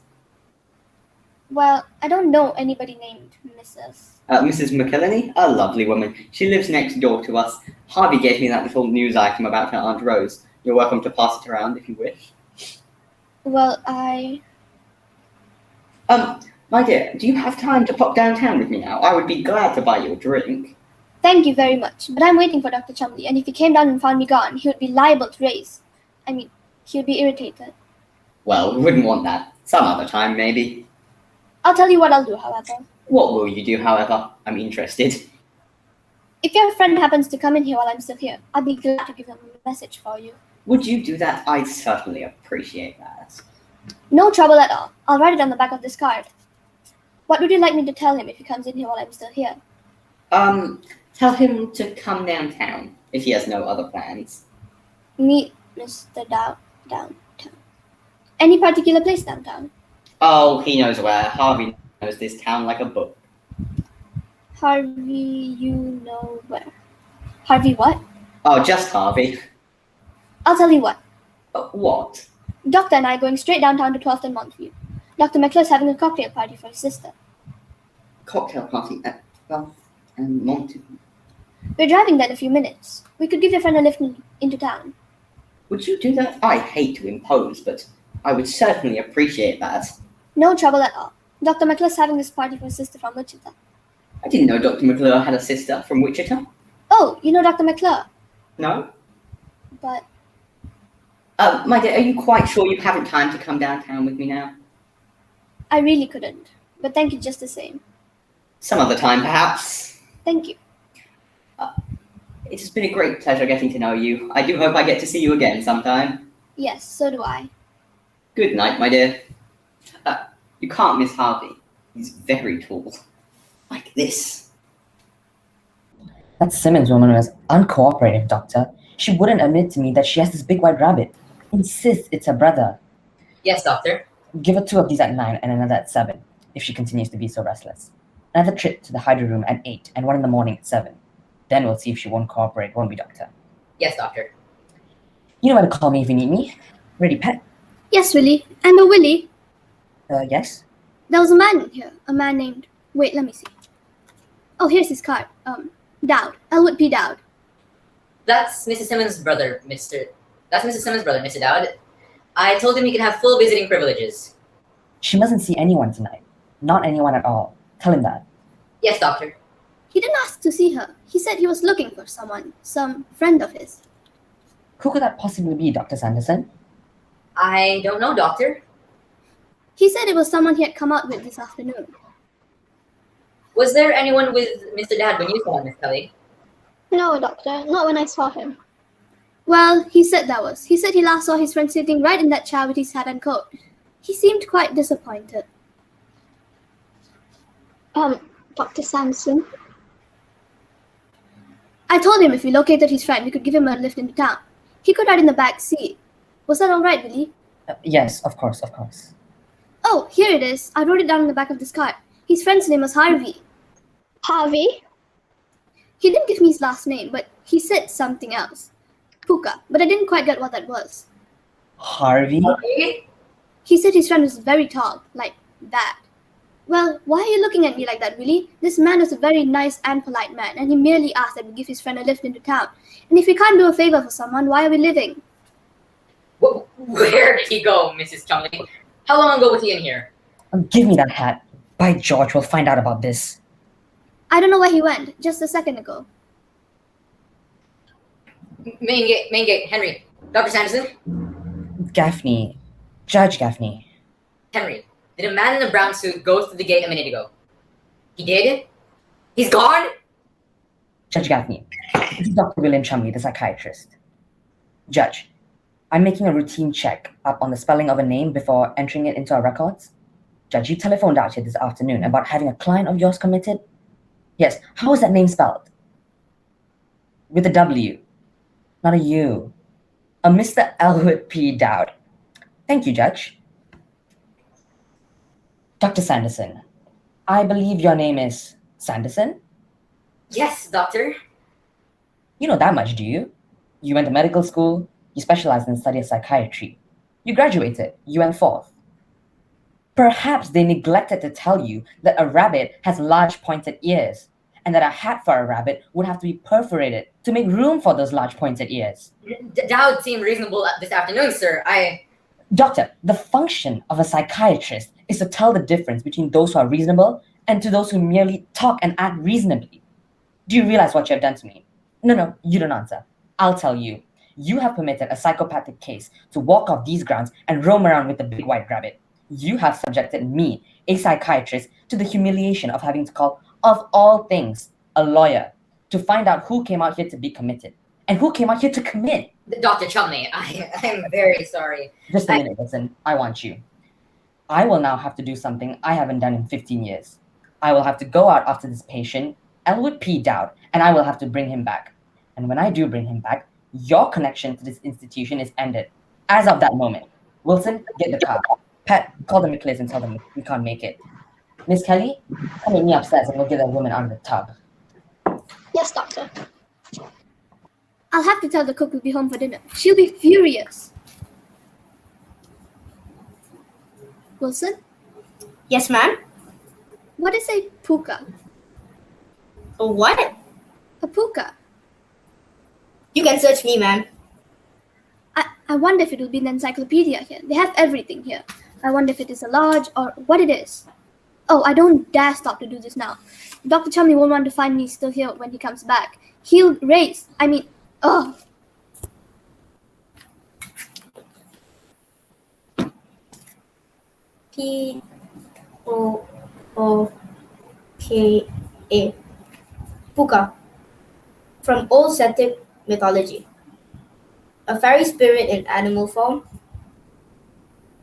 Well, I don't know anybody named Mrs. Mrs. McKelleney? A lovely woman. She lives next door to us. Harvey gave me that little news item about her Aunt Rose. You're welcome to pass it around if you wish. Well, my dear, do you have time to pop downtown with me now? I would be glad to buy you a drink. Thank you very much, but I'm waiting for Dr. Chumley, and if he came down and found me gone, he would be liable to raise. He would be irritated. Well, we wouldn't want that. Some other time, maybe. I'll tell you what I'll do, however. What will you do, however? I'm interested. If your friend happens to come in here while I'm still here, I'll be glad to give him a message for you. Would you do that? I'd certainly appreciate that. No trouble at all. I'll write it on the back of this card. What would you like me to tell him if he comes in here while I'm still here? Tell him to come downtown if he has no other plans. Meet Mr. Dowd downtown. Any particular place downtown? Oh, he knows where. Harvey knows this town like a book. Harvey, you know where? Harvey what? Oh, just Harvey. I'll tell you what. What? Doctor and I are going straight downtown to 12th and Montview. Dr. McClure's having a cocktail party for his sister. Cocktail party at 12th and Monty. We're driving there in a few minutes. We could give your friend a lift into town. Would you do that? I hate to impose, but I would certainly appreciate that. No trouble at all. Dr. McClure's having this party for his sister from Wichita. I didn't know Dr. McClure had a sister from Wichita. Oh, you know Dr. McClure? No? But My dear, are you quite sure you haven't time to come downtown with me now? I really couldn't. But thank you just the same. Some other time, perhaps. Thank you. It has been a great pleasure getting to know you. I do hope I get to see you again sometime. Yes, so do I. Good night, my dear. You can't miss Harvey. He's very tall. Like this. That Simmons woman was uncooperative, Doctor. She wouldn't admit to me that she has this big white rabbit. Insists it's her brother. Yes, Doctor. Give her 2 of these at 9 and another at 7, if she continues to be so restless. Another trip to the hydro room at 8 and 1 in the morning at 7. Then we'll see if she won't cooperate, won't we, Doctor? Yes, Doctor. You know where to call me if you need me. Ready, pet? Yes, Willie. And Willie, Yes? there was a man in here. A man named... Wait, let me see. Oh, here's his card. Dowd. Elwood P. Dowd. That's Mrs. Simmons' brother, Mr. That's Mrs. Simmons' brother, Mr. Dowd. I told him he could have full visiting privileges. She mustn't see anyone tonight. Not anyone at all. Tell him that. Yes, Doctor. He didn't ask to see her. He said he was looking for someone. Some friend of his. Who could that possibly be, Dr. Sanderson? I don't know, Doctor. He said it was someone he had come out with this afternoon. Was there anyone with Mr. Dowd when you saw him, Miss Kelly? No, Doctor, not when I saw him. Well, he said there was. He said he last saw his friend sitting right in that chair with his hat and coat. He seemed quite disappointed. Dr. Sampson? I told him if we located his friend, we could give him a lift into town. He could ride in the back seat. Was that all right, Billy? Yes, of course, of course. Oh, here it is. I wrote it down in the back of this card. His friend's name was Harvey. Harvey? He didn't give me his last name, but he said something else. Pooka, but I didn't quite get what that was. Harvey? He said his friend was very tall, like that. Well, why are you looking at me like that, Willie? This man was a very nice and polite man, and he merely asked that we give his friend a lift into town. And if we can't do a favor for someone, why are we living? Where did he go, Mrs. Chumley? How long ago was he in here? Give me that hat. By George, we'll find out about this. I don't know where he went, just a second ago. Main gate, Henry. Dr. Sanderson? Gaffney. Judge Gaffney. Henry, did a man in a brown suit go through the gate a minute ago? He did? He's gone? Judge Gaffney. This is Dr. William Chumley, the psychiatrist. Judge, I'm making a routine check up on the spelling of a name before entering it into our records. Judge, you telephoned out here this afternoon about having a client of yours committed? Yes. How is that name spelled? With a W, not a U. A Mr. Elwood P. Dowd. Thank you, Judge. Dr. Sanderson, I believe your name is Sanderson? Yes, Doctor. You know that much, do you? You went to medical school, you specialized in the study of psychiatry. You graduated, you went forth. Perhaps they neglected to tell you that a rabbit has large pointed ears, and that a hat for a rabbit would have to be perforated to make room for those large pointed ears. Dowd seemed reasonable this afternoon, sir. Doctor, the function of a psychiatrist is to tell the difference between those who are reasonable and to those who merely talk and act reasonably. Do you realize what you have done to me? No, you don't answer. I'll tell you. You have permitted a psychopathic case to walk off these grounds and roam around with the big white rabbit. You have subjected me, a psychiatrist, to the humiliation of having to call, of all things, a lawyer to find out who came out here to be committed and who came out here to commit. Dr. Chumley, I'm very sorry. Just a minute, listen. I want you. I will now have to do something I haven't done in 15 years. I will have to go out after this patient, Elwood P. Dowd, and I will have to bring him back. And when I do bring him back, your connection to this institution is ended. As of that moment. Wilson, get the car. Pat, call the McLeys and tell them we can't make it. Miss Kelly, come meet me upstairs and we'll get that woman out of the tub. Yes, Doctor. I'll have to tell the cook we'll be home for dinner. She'll be furious. Wilson, Yes, ma'am? what is a pooka? A what? A pooka. You can search me, ma'am. I wonder if it will be in the encyclopedia here. They have everything here. I wonder if it is a lodge or what it is. Oh, I don't dare stop to do this now. Dr. Chumley won't want to find me still here when he comes back. He'll race. Oh. Pooka. Pooka. From old Celtic mythology. A fairy spirit in animal form,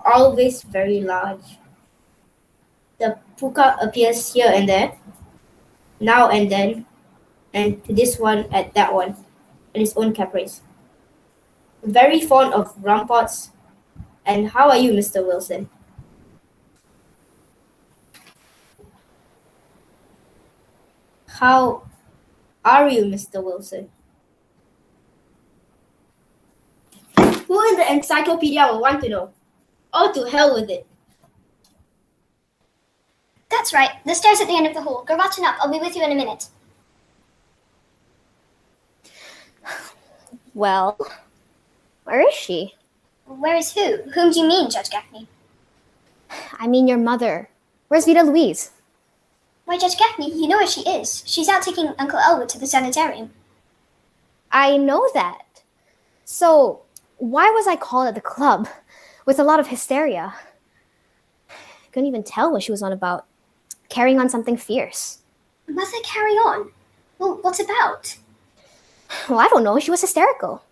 always very large. The pooka appears here and there, now and then, and to this one at that one, in his own caprice. Very fond of ramparts. And how are you, Mr. Wilson? How are you, Mr. Wilson? Who in the encyclopedia will want to know? Oh, to hell with it. That's right. The stairs at the end of the hall. Go button up. I'll be with you in a minute. Well, where is she? Where is who? Whom do you mean, Judge Gaffney? I mean your mother. Where's Vida Louise? Why, Judge Gaffney, you know where she is. She's out taking Uncle Elwood to the sanitarium. I know that. So, why was I called at the club with a lot of hysteria? I couldn't even tell what she was on about. Carrying on something fierce. Mother, carry on. Well, what's about? Well, I don't know. She was hysterical.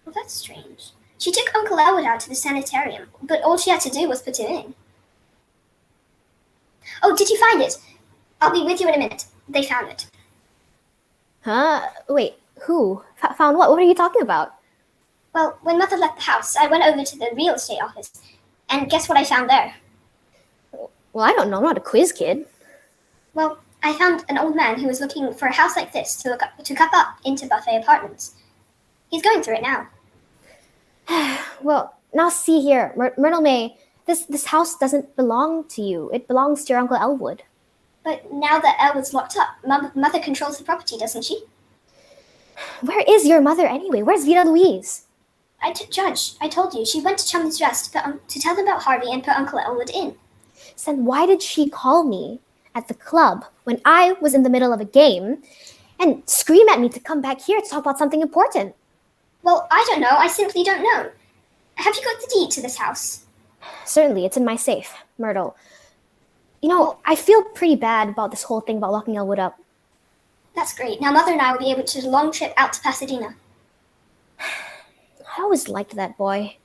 Well, that's strange. She took Uncle Elwood out to the sanitarium, but all she had to do was put him in. Oh, did you find it? I'll be with you in a minute. They found it. Huh? Wait, who? Found what? What are you talking about? Well, when Mother left the house, I went over to the real estate office, and guess what I found there? Well, I don't know. I'm not a quiz kid. Well, I found an old man who was looking for a house like this to cup up into Buffet Apartments. He's going through it now. Well, now see here, Myrtle May, this house doesn't belong to you. It belongs to your Uncle Elwood. But now that Elwood's locked up, Mother controls the property, doesn't she? Where is your mother anyway? Where's Vida Louise? Judge, I told you, she went to Chumley's Rest to tell them about Harvey and put Uncle Elwood in. So then why did she call me at the club when I was in the middle of a game and scream at me to come back here to talk about something important? Well, I don't know. I simply don't know. Have you got the deed to this house? Certainly, it's in my safe, Myrtle. You know, I feel pretty bad about this whole thing about locking Elwood up. That's great. Now Mother and I will be able to take a long trip out to Pasadena. I always liked that boy.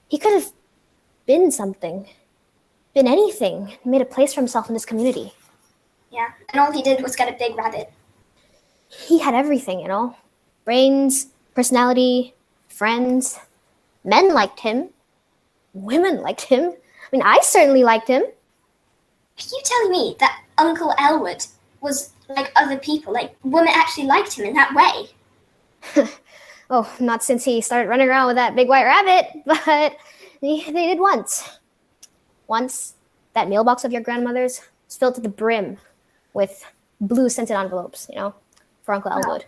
He could have been something. Been anything. Made a place for himself in this community. Yeah, and all he did was get a big rabbit. He had everything, you know. Brains, personality, friends. Men liked him. Women liked him. I mean, I certainly liked him. Are you telling me that Uncle Elwood was like other people? Like, women actually liked him in that way? Oh, not since he started running around with that big white rabbit, but they did once. Once, that mailbox of your grandmother's was filled to the brim with blue scented envelopes, you know, for Uncle Elwood.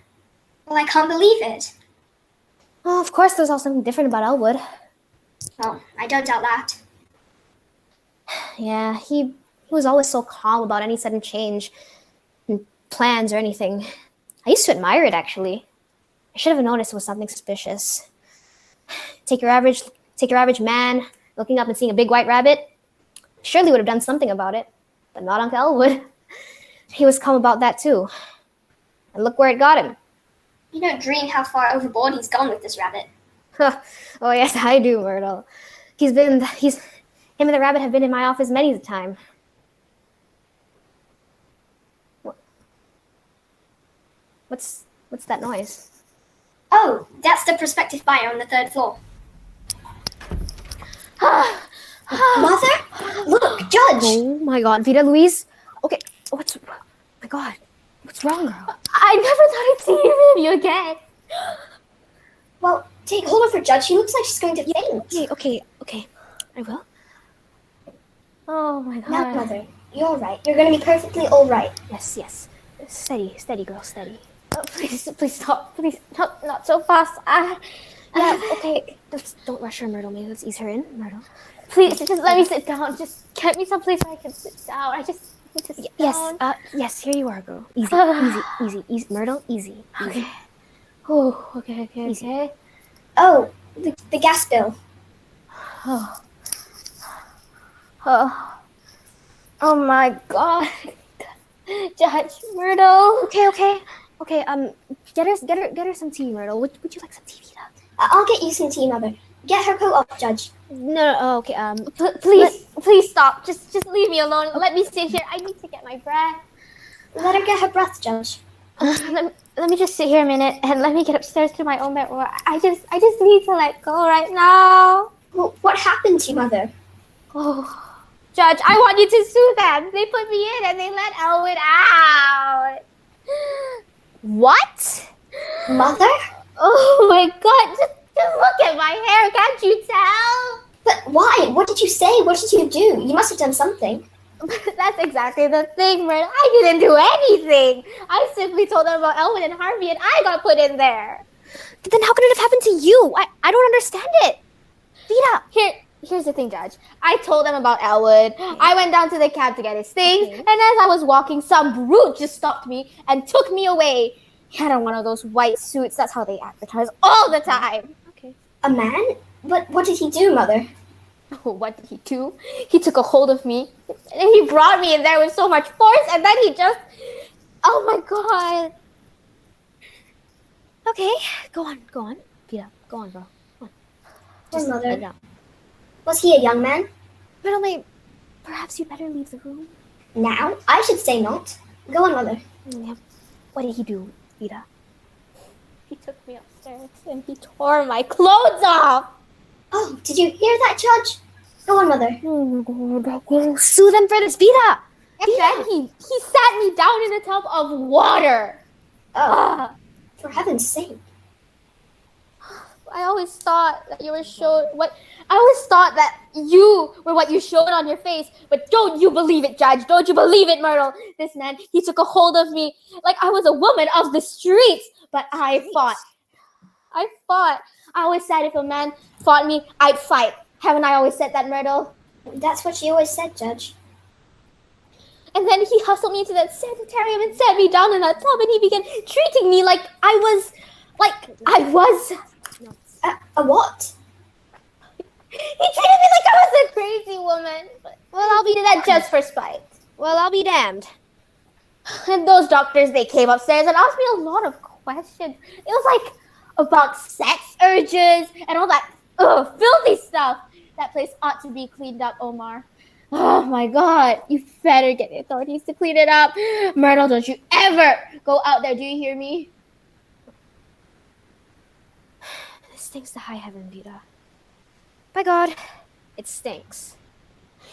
Well, I can't believe it. Well, of course, there's also something different about Elwood. Oh, I don't doubt that. Yeah, he was always so calm about any sudden change in plans or anything. I used to admire it, actually. I should have noticed it was something suspicious. Take your average man looking up and seeing a big white rabbit. Surely would have done something about it, but not Uncle Elwood. He was calm about that too. And look where it got him. You don't dream how far overboard he's gone with this rabbit. Oh yes, I do, Myrtle. He's been Him and the rabbit have been in my office many a time. What's that noise? Oh, that's the prospective buyer on the 3rd floor. Mother? Look, Judge! Oh my god, Vida Louise? Okay, oh my god, what's wrong, girl? I never thought I'd see you again. Well, take hold of her, Judge. She looks like she's going to faint. Okay, I will. Oh my god. Now, Mother, you're all right. You're going to be perfectly all right. Yes. Steady, girl, steady. Oh, please stop. Please, not so fast. Yeah, okay. Don't rush her, Myrtle. Maybe let's ease her in, Myrtle. Please, just let me sit down. Just get me someplace where I can sit down. I just need to sit down. Yes, here you are, girl. Easy, Myrtle, easy. Okay. Oh, okay. Easy. Oh, the gas bill. Oh my god. Judge, Myrtle. Okay. Get her some tea, Myrtle. Would you like some tea, Vida? I'll get you some tea, Mother. Get her coat off, Judge. No, okay. Please stop. Just leave me alone. Let me sit here. I need to get my breath. Let her get her breath, Judge. Let me just sit here a minute and let me get upstairs to my own bed. I just need to let go right now. Well, what happened to you, Mother? Oh, Judge, I want you to sue them. They put me in and they let Elwood out. What? Mother? Oh my god, just look at my hair, can't you tell? But why? What did you say? What did you do? You must have done something. That's exactly the thing, Myrtle. I didn't do anything. I simply told them about Elwood and Harvey and I got put in there. But then how could it have happened to you? I don't understand it. Vida, here's the thing, Judge. I told them about Elwood. I went down to the cab to get his things, and as I was walking, some brute just stopped me and took me away. He had on one of those white suits. That's how they advertise all the time. Okay. A man? But what did he do, Mother? Oh, what did he do? He took a hold of me, and he brought me in there with so much force, and then he just... Oh my god. Okay, go on. Vida, go on, bro. Go on. Just Mother. Was he a young man? Myrtle May, perhaps you better leave the room. Now? I should say not. Go on, Mother. Yeah. What did he do, Vida? He took me upstairs and he tore my clothes off. Oh, did you hear that, Judge? Go on, Mother. Sue them for this, Vida. And then he sat me down in a tub of water. Oh, for heaven's sake. I always thought that you were I always thought that you were what you showed on your face, but don't you believe it, Judge? Don't you believe it, Myrtle? This man, he took a hold of me like I was a woman of the streets, but I fought. I always said if a man fought me, I'd fight. Haven't I always said that, Myrtle? That's what she always said, Judge. And then he hustled me into that sanitarium and set me down in that tub, and he began treating me like I was... A what? He treated me like I was a crazy woman. Well, I'll be that just for spite. Well, I'll be damned. And those doctors, they came upstairs and asked me a lot of questions. It was like about sex urges and all that filthy stuff. That place ought to be cleaned up, Omar. Oh my god, you better get the authorities to clean it up. Myrtle, don't you ever go out there, do you hear me? This stinks to high heaven, Vida. By God, it stinks.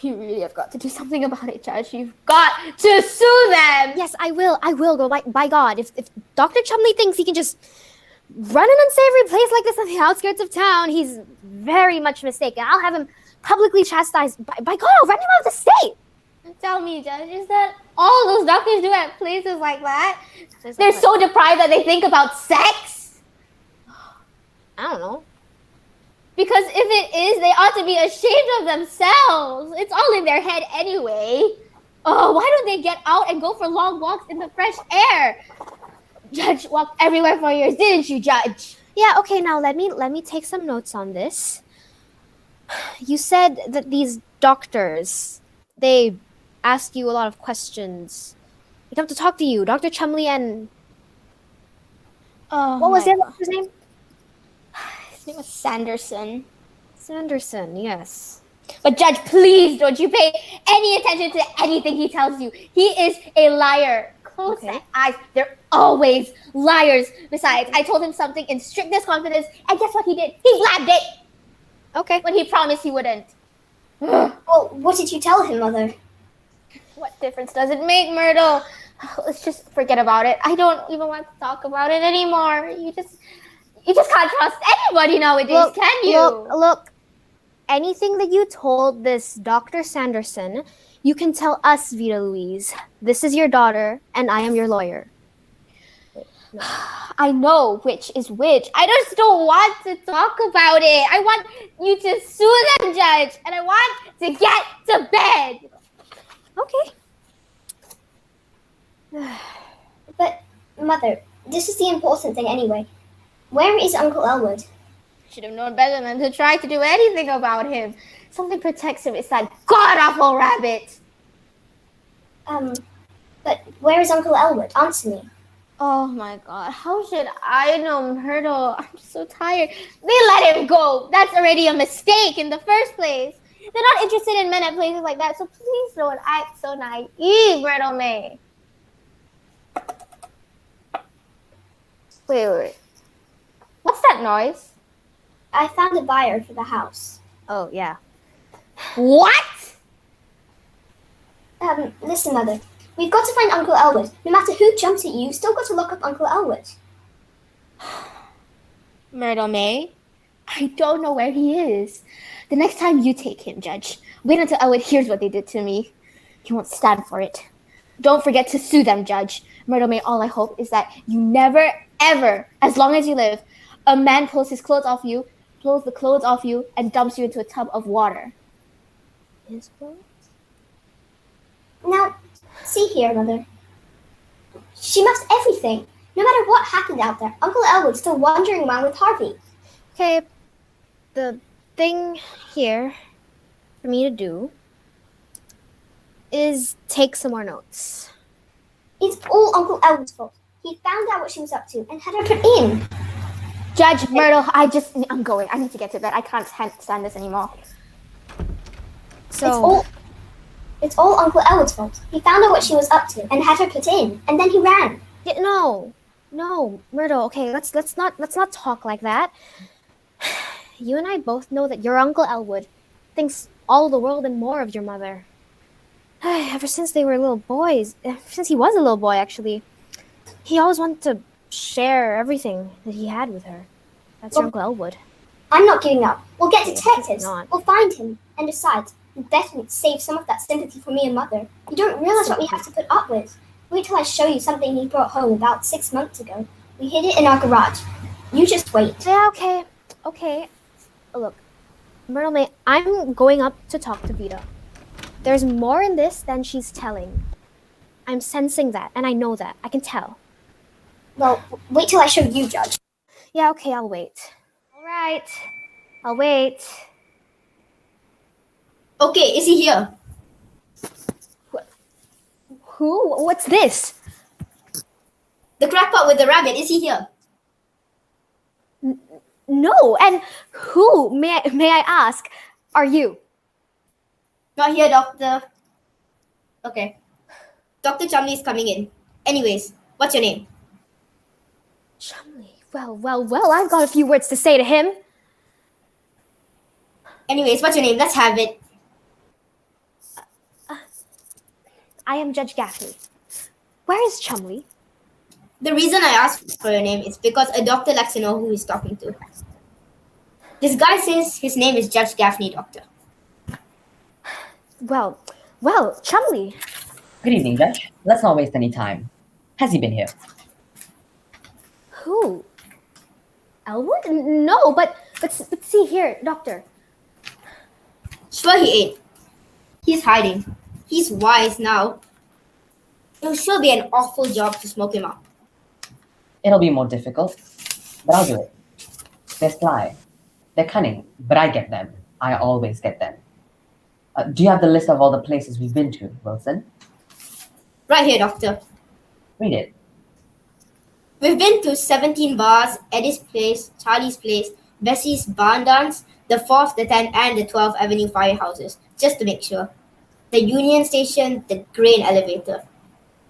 You really have got to do something about it, Judge. You've got to sue them! Yes, I will go. By God, if Dr. Chumley thinks he can just run an unsavory place like this on the outskirts of town, he's very much mistaken. I'll have him publicly chastised. By God, I'll run him out of the state! Tell me, Judge, is that all those doctors do at places like that? They're so deprived that they think about sex? I don't know. Because if it is, they ought to be ashamed of themselves. It's all in their head anyway. Oh, why don't they get out and go for long walks in the fresh air? Judge walked everywhere for years, didn't you, Judge? Yeah, okay, now let me take some notes on this. You said that these doctors, they ask you a lot of questions. They come to talk to you, Dr. Chumley and... Oh, what was the other name? His name was Sanderson. Sanderson, yes. But Judge, please don't you pay any attention to anything he tells you. He is a liar. Close that eyes. They're always liars. Besides, I told him something in strictest confidence, and guess what he did? He blabbed it. Okay. When he promised he wouldn't. Well, what did you tell him, Mother? What difference does it make, Myrtle? Let's just forget about it. I don't even want to talk about it anymore. You just can't trust anybody nowadays, can you? Look. Anything that you told this Dr. Sanderson, you can tell us, Vita Louise. This is your daughter, and I am your lawyer. I know which is which. I just don't want to talk about it. I want you to sue them, Judge, and I want to get to bed. Okay. But, Mother, this is the important thing anyway. Where is Uncle Elwood? Should have known better than to try to do anything about him. Something protects him. It's that god-awful rabbit. But where is Uncle Elwood? Answer me. Oh my God, how should I know, Myrtle? I'm so tired. They let him go. That's already a mistake in the first place. They're not interested in men at places like that, so please don't act so naive, Myrtle May. Wait. What's that noise? I found a buyer for the house. Oh, yeah. What? Listen, Mother. We've got to find Uncle Elwood. No matter who jumps at you, you've still got to lock up Uncle Elwood. Myrtle May, I don't know where he is. The next time you take him, Judge, wait until Elwood hears what they did to me. He won't stand for it. Don't forget to sue them, Judge. Myrtle May, all I hope is that you never, ever, as long as you live, a man pulls the clothes off you, and dumps you into a tub of water. His clothes? Now, see here, Mother. She must everything. No matter what happened out there, Uncle Elwood's still wandering around with Harvey. Okay, the thing here for me to do is take some more notes. It's all Uncle Elwood's fault. He found out what she was up to and had her put in. Judge, Myrtle, I'm going. I need to get to bed. I can't stand this anymore. So It's all Uncle Elwood's fault. He found out what she was up to and had her put in, and then he ran. No, Myrtle. Okay, let's not talk like that. You and I both know that your Uncle Elwood thinks all the world and more of your mother. Ever since they were little boys, since he was a little boy, actually, he always wanted to share everything that he had with her. That's your Uncle Elwood. I'm not giving up. We'll get detectives. Not. We'll find him. And besides, we'll definitely save some of that sympathy for me and Mother. You don't realize what we have to put up with. Wait till I show you something he brought home about 6 months ago. We hid it in our garage. You just wait. Yeah, okay. Look, Myrtle May, I'm going up to talk to Vita. There's more in this than she's telling. I'm sensing that, and I know that. I can tell. Well, wait till I show you, Judge. Yeah, okay, I'll wait. All right, I'll wait. Okay, is he here? Who? What's this? The crackpot with the rabbit, is he here? No, and who, may I ask, are you? Not here, Doctor. Okay. Dr. Chumley is coming in. Anyways, what's your name? Chumley. Well, I've got a few words to say to him. Anyways, what's your name? Let's have it. I am Judge Gaffney. Where is Chumley? The reason I asked for your name is because a doctor likes to know who he's talking to. This guy says his name is Judge Gaffney, Doctor. Well, Chumley. Good evening, Judge. Let's not waste any time. Has he been here? Who? Elwood? No, but see here, Doctor. Sure he ain't. He's hiding. He's wise now. It'll sure be an awful job to smoke him up. It'll be more difficult, but I'll do it. They're sly. They're cunning, but I get them. I always get them. Do you have the list of all the places we've been to, Wilson? Right here, Doctor. Read it. We've been to 17 bars, Eddie's place, Charlie's place, Bessie's barn dance, the 4th, the 10th, and the 12th Avenue firehouses, just to make sure. The Union Station, the grain elevator.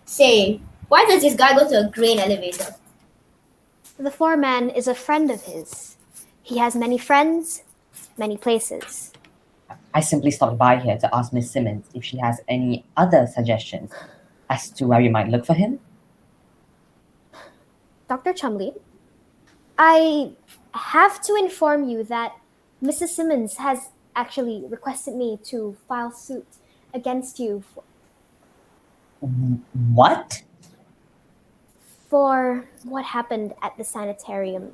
Say, why does this guy go to a grain elevator? The foreman is a friend of his. He has many friends, many places. I simply stopped by here to ask Miss Simmons if she has any other suggestions as to where we might look for him. Dr. Chumley, I have to inform you that Mrs. Simmons has actually requested me to file suit against you What? for what happened at the sanitarium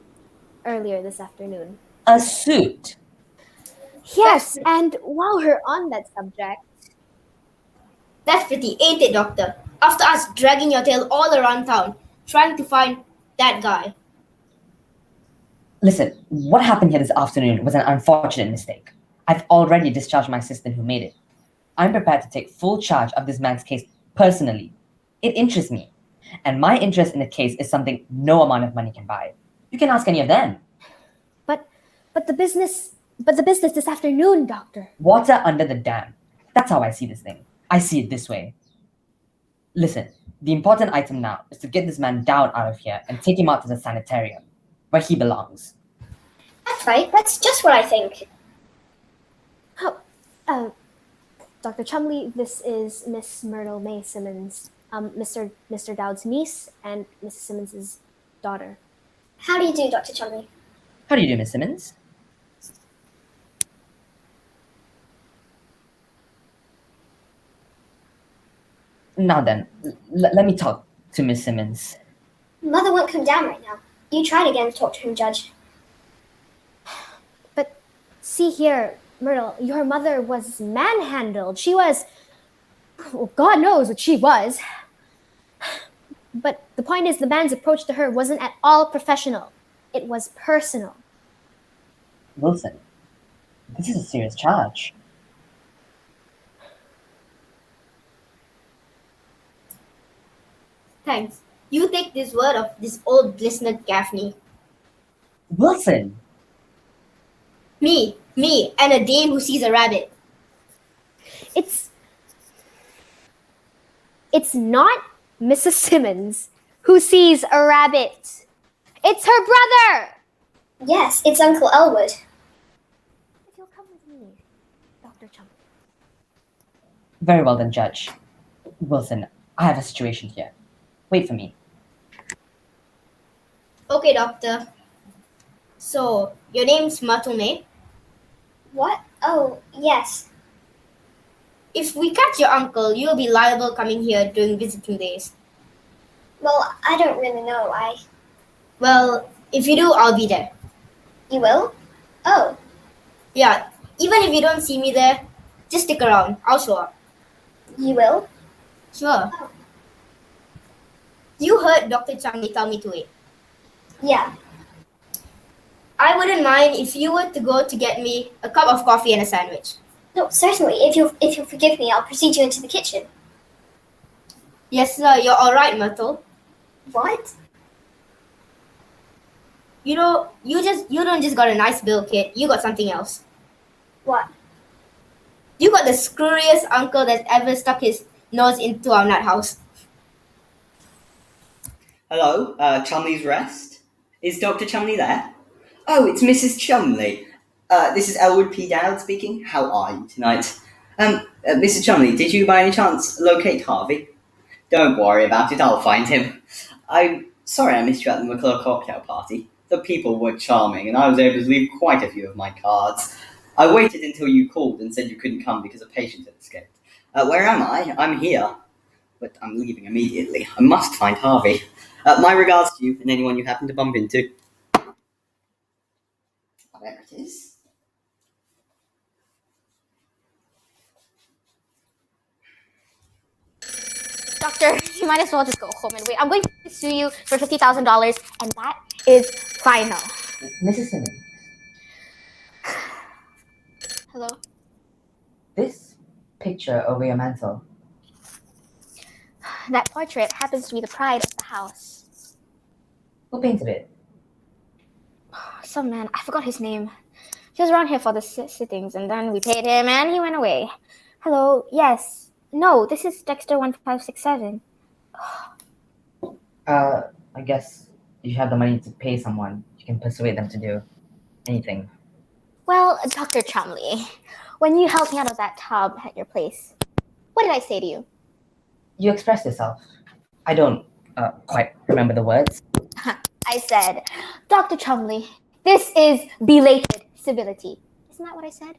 earlier this afternoon. A suit? Yes, and while we're on that subject... That's pretty, ain't it, Doctor? After us dragging your tail all around town, trying to find that guy. Listen, what happened here this afternoon was an unfortunate mistake. I've already discharged my assistant who made it. I'm prepared to take full charge of this man's case personally. It interests me. And my interest in the case is something no amount of money can buy. You can ask any of them. But the business this afternoon, Doctor. Water under the dam. That's how I see this thing. I see it this way. Listen, the important item now is to get this man Dowd out of here and take him out to the sanitarium, where he belongs. That's right. That's just what I think. Dr. Chumley, this is Miss Myrtle May Simmons, Mr. Dowd's niece and Mrs. Simmons's daughter. How do you do, Dr. Chumley? How do you do, Miss Simmons? Now then, let me talk to Miss Simmons. Mother won't come down right now. You tried again to talk to him, Judge. But see here, Myrtle, your mother was manhandled. She was... Well, God knows what she was. But the point is, the man's approach to her wasn't at all professional. It was personal. Wilson, this is a serious charge. Thanks. You take this word of this old blistered Gaffney. Wilson! Me, and a dame who sees a rabbit. It's not Mrs. Simmons who sees a rabbit. It's her brother! Yes, it's Uncle Elwood. If you'll come with me, Dr. Chumley. Very well then, Judge. Wilson, I have a situation here. Wait for me. Okay, Doctor. So, your name's Myrtle May? What? Oh, yes. If we catch your uncle, you'll be liable coming here during visiting days. Well, I don't really know. Well, if you do, I'll be there. You will? Oh. Yeah, even if you don't see me there, just stick around. I'll show up. You will? Sure. Oh. You heard Dr. Chumley tell me to wait. Yeah. I wouldn't mind if you were to go to get me a cup of coffee and a sandwich. No, certainly. If you'll forgive me, I'll precede you into the kitchen. Yes, sir. You're all right, Myrtle. What? You know, you don't just got a nice bill, kid. You got something else. What? You got the screwiest uncle that's ever stuck his nose into our nut house. Hello, Chumley's Rest? Is Dr. Chumley there? Oh, it's Mrs. Chumley. This is Elwood P. Dowd speaking. How are you tonight? Mrs. Chumley, did you by any chance locate Harvey? Don't worry about it, I'll find him. I'm sorry I missed you at the McClure cocktail party. The people were charming, and I was able to leave quite a few of my cards. I waited until you called and said you couldn't come because a patient had escaped. Where am I? I'm here. But I'm leaving immediately. I must find Harvey. My regards to you and anyone you happen to bump into. There it is. Doctor, you might as well just go home and wait. I'm going to sue you for $50,000, and that is final. Mrs. Simmons. Hello? This picture over your mantel. That portrait happens to be the pride of the house. Who painted it? Some man, I forgot his name. He was around here for the sittings, and then we paid him, and he went away. Hello, yes. No, this is Dexter 1567. I guess if you have the money to pay someone, you can persuade them to do anything. Well, Dr. Chumley, when you helped me out of that tub at your place, what did I say to you? You expressed yourself. I don't quite remember the words. I said, Dr. Chumley, this is belated civility. Isn't that what I said?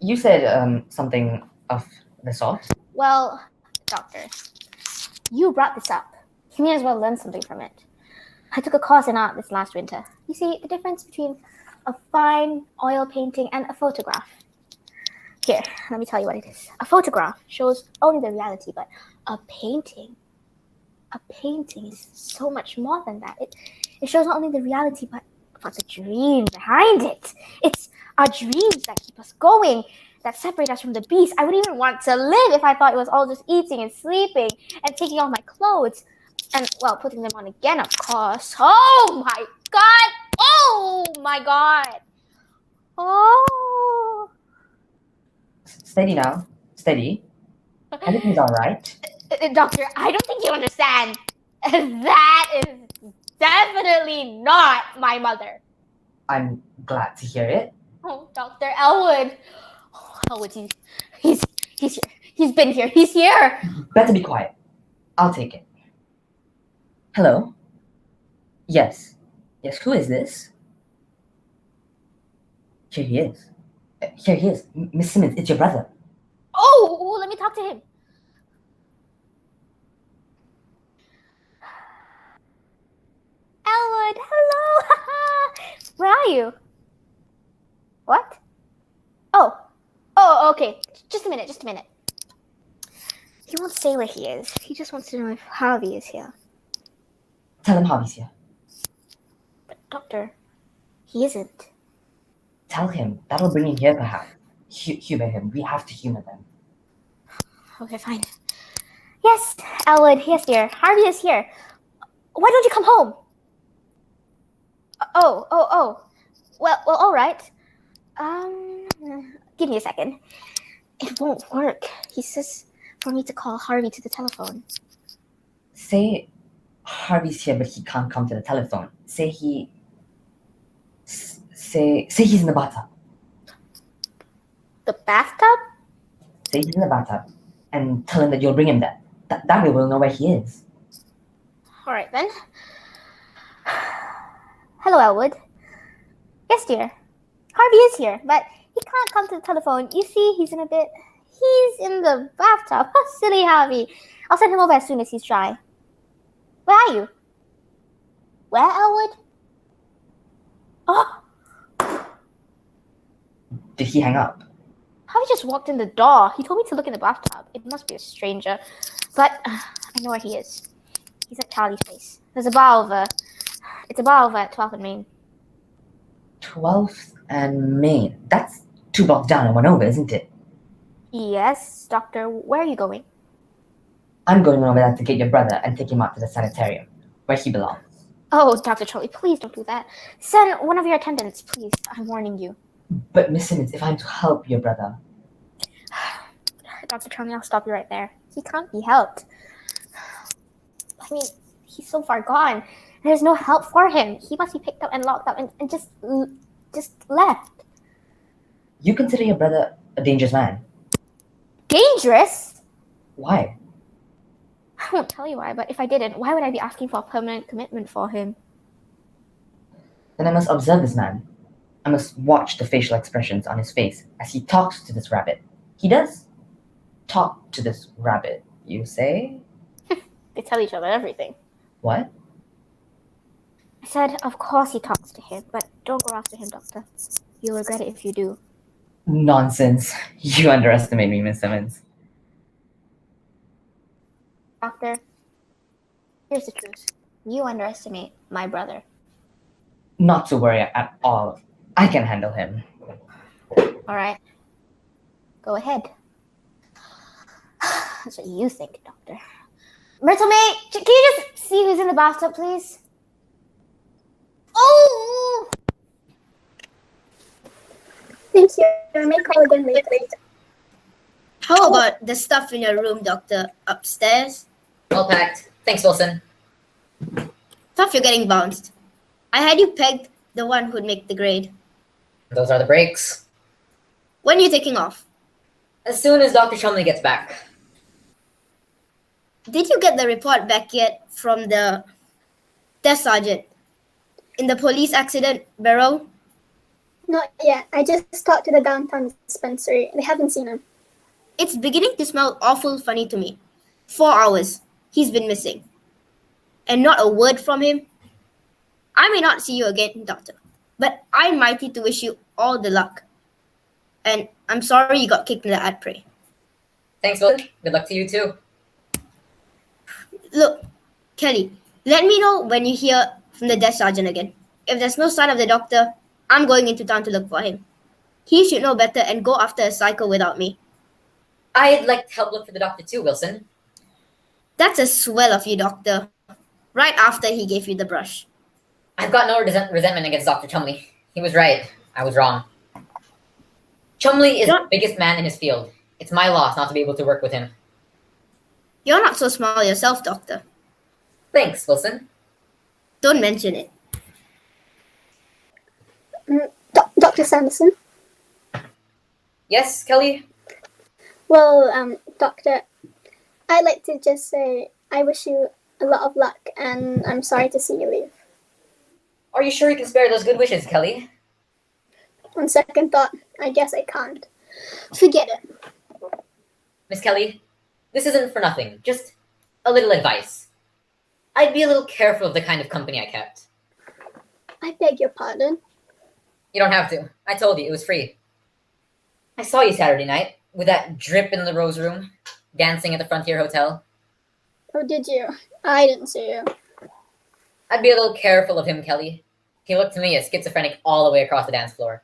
You said something of the sort. Well, Doctor, you brought this up. You may as well learn something from it. I took a course in art this last winter. You see, the difference between a fine oil painting and a photograph. Here, let me tell you what it is. A photograph shows only the reality, but a painting is so much more than that. It shows not only the reality, but the dream behind it. It's our dreams that keep us going, that separate us from the beast. I wouldn't even want to live if I thought it was all just eating and sleeping and taking off my clothes. And, well, putting them on again, of course. Oh, my God. Oh, my God. Oh. Steady now. Steady. Everything's all right. Doctor, I don't think you understand. That is definitely not my mother. I'm glad to hear it. Oh, Dr. Elwood. Oh, Elwood, he's here. He's been here. He's here. Better be quiet. I'll take it. Hello? Yes. Yes, who is this? Here he is. Here he is. Miss Simmons, it's your brother. Oh, let me talk to him. Elwood, hello. Where are you? What? Oh, okay. Just a minute. He won't say where he is. He just wants to know if Harvey is here. Tell him Harvey's here. But Doctor, he isn't. Tell him. That'll bring him here, perhaps. Humor him. We have to humor them. Okay, fine. Yes, Elwood, yes, dear. Harvey is here. Why don't you come home? Oh. Well, all right. Give me a second. It won't work. He says for me to call Harvey to the telephone. Say Harvey's here, but he can't come to the telephone. Say he's in the bathtub. The bathtub? Say he's in the bathtub, and tell him that you'll bring him there. That way we'll know where he is. All right, then. Hello, Elwood. Yes, dear. Harvey is here, but he can't come to the telephone. You see, he's in the bathtub. Silly Harvey. I'll send him over as soon as he's dry. Where are you? Where, Elwood? Oh, Did he hang up? Harvey just walked in the door. He told me to look in the bathtub. It must be a stranger. But I know where he is. He's at Charlie's place. It's a bar over at 12th and Main. 12th and Main. That's 2 blocks down and 1 over, isn't it? Yes, Doctor. Where are you going? I'm going over there to get your brother and take him out to the sanitarium, where he belongs. Oh, Dr. Chumley, please don't do that. Send one of your attendants, please. I'm warning you. But Miss Simmons, if I'm to help your brother... Dr. Chumley, I'll stop you right there. He can't be helped. I mean, he's so far gone. There's no help for him. He must be picked up and locked up and just left. You consider your brother a dangerous man? Dangerous? Why? I won't tell you why, but if I didn't, why would I be asking for a permanent commitment for him? Then I must observe this man. I must watch the facial expressions on his face as he talks to this rabbit. He does talk to this rabbit, you say? They tell each other everything. What? I said, of course he talks to him, but don't go after him, Doctor. You'll regret it if you do. Nonsense. You underestimate me, Miss Simmons. Doctor, here's the truth. You underestimate my brother. Not to worry at all. I can handle him. All right. Go ahead. That's what you think, Doctor. Myrtle May, can you just see who's in the bathtub, please? Oh! Thank you. I may call again later. How about the stuff in your room, Doctor? Upstairs? All packed. Thanks, Wilson. Tough you're getting bounced. I had you pegged the one who'd make the grade. Those are the breaks. When are you taking off? As soon as Dr. Chumley gets back. Did you get the report back yet from the desk sergeant in the police accident bureau? Not yet. I just talked to the downtown dispensary. They haven't seen him. It's beginning to smell awful funny to me. 4 hours. He's been missing. And not a word from him. I may not see you again, Doctor, but I'm mighty to wish you all the luck. And I'm sorry you got kicked in the ad prey. Thanks, Wilson. Good luck to you, too. Look, Kelly, let me know when you hear from the desk sergeant again. If there's no sign of the doctor, I'm going into town to look for him. He should know better and go after a psycho without me. I'd like to help look for the doctor, too, Wilson. That's a swell of you, Doctor. Right after he gave you the brush. I've got no resentment against Dr. Chumley. He was right. I was wrong. Chumley is the biggest man in his field. It's my loss not to be able to work with him. You're not so small yourself, Doctor. Thanks, Wilson. Don't mention it. Dr. Sanderson? Yes, Kelly? Well, Doctor, I'd like to just say I wish you a lot of luck, and I'm sorry to see you leave. Are you sure you can spare those good wishes, Kelly? On second thought, I guess I can't. Forget it. Miss Kelly, this isn't for nothing. Just a little advice. I'd be a little careful of the kind of company I kept. I beg your pardon. You don't have to. I told you, it was free. I saw you Saturday night with that drip in the Rose Room, dancing at the Frontier Hotel. Oh, did you? I didn't see you. I'd be a little careful of him, Kelly. He looked to me as schizophrenic all the way across the dance floor.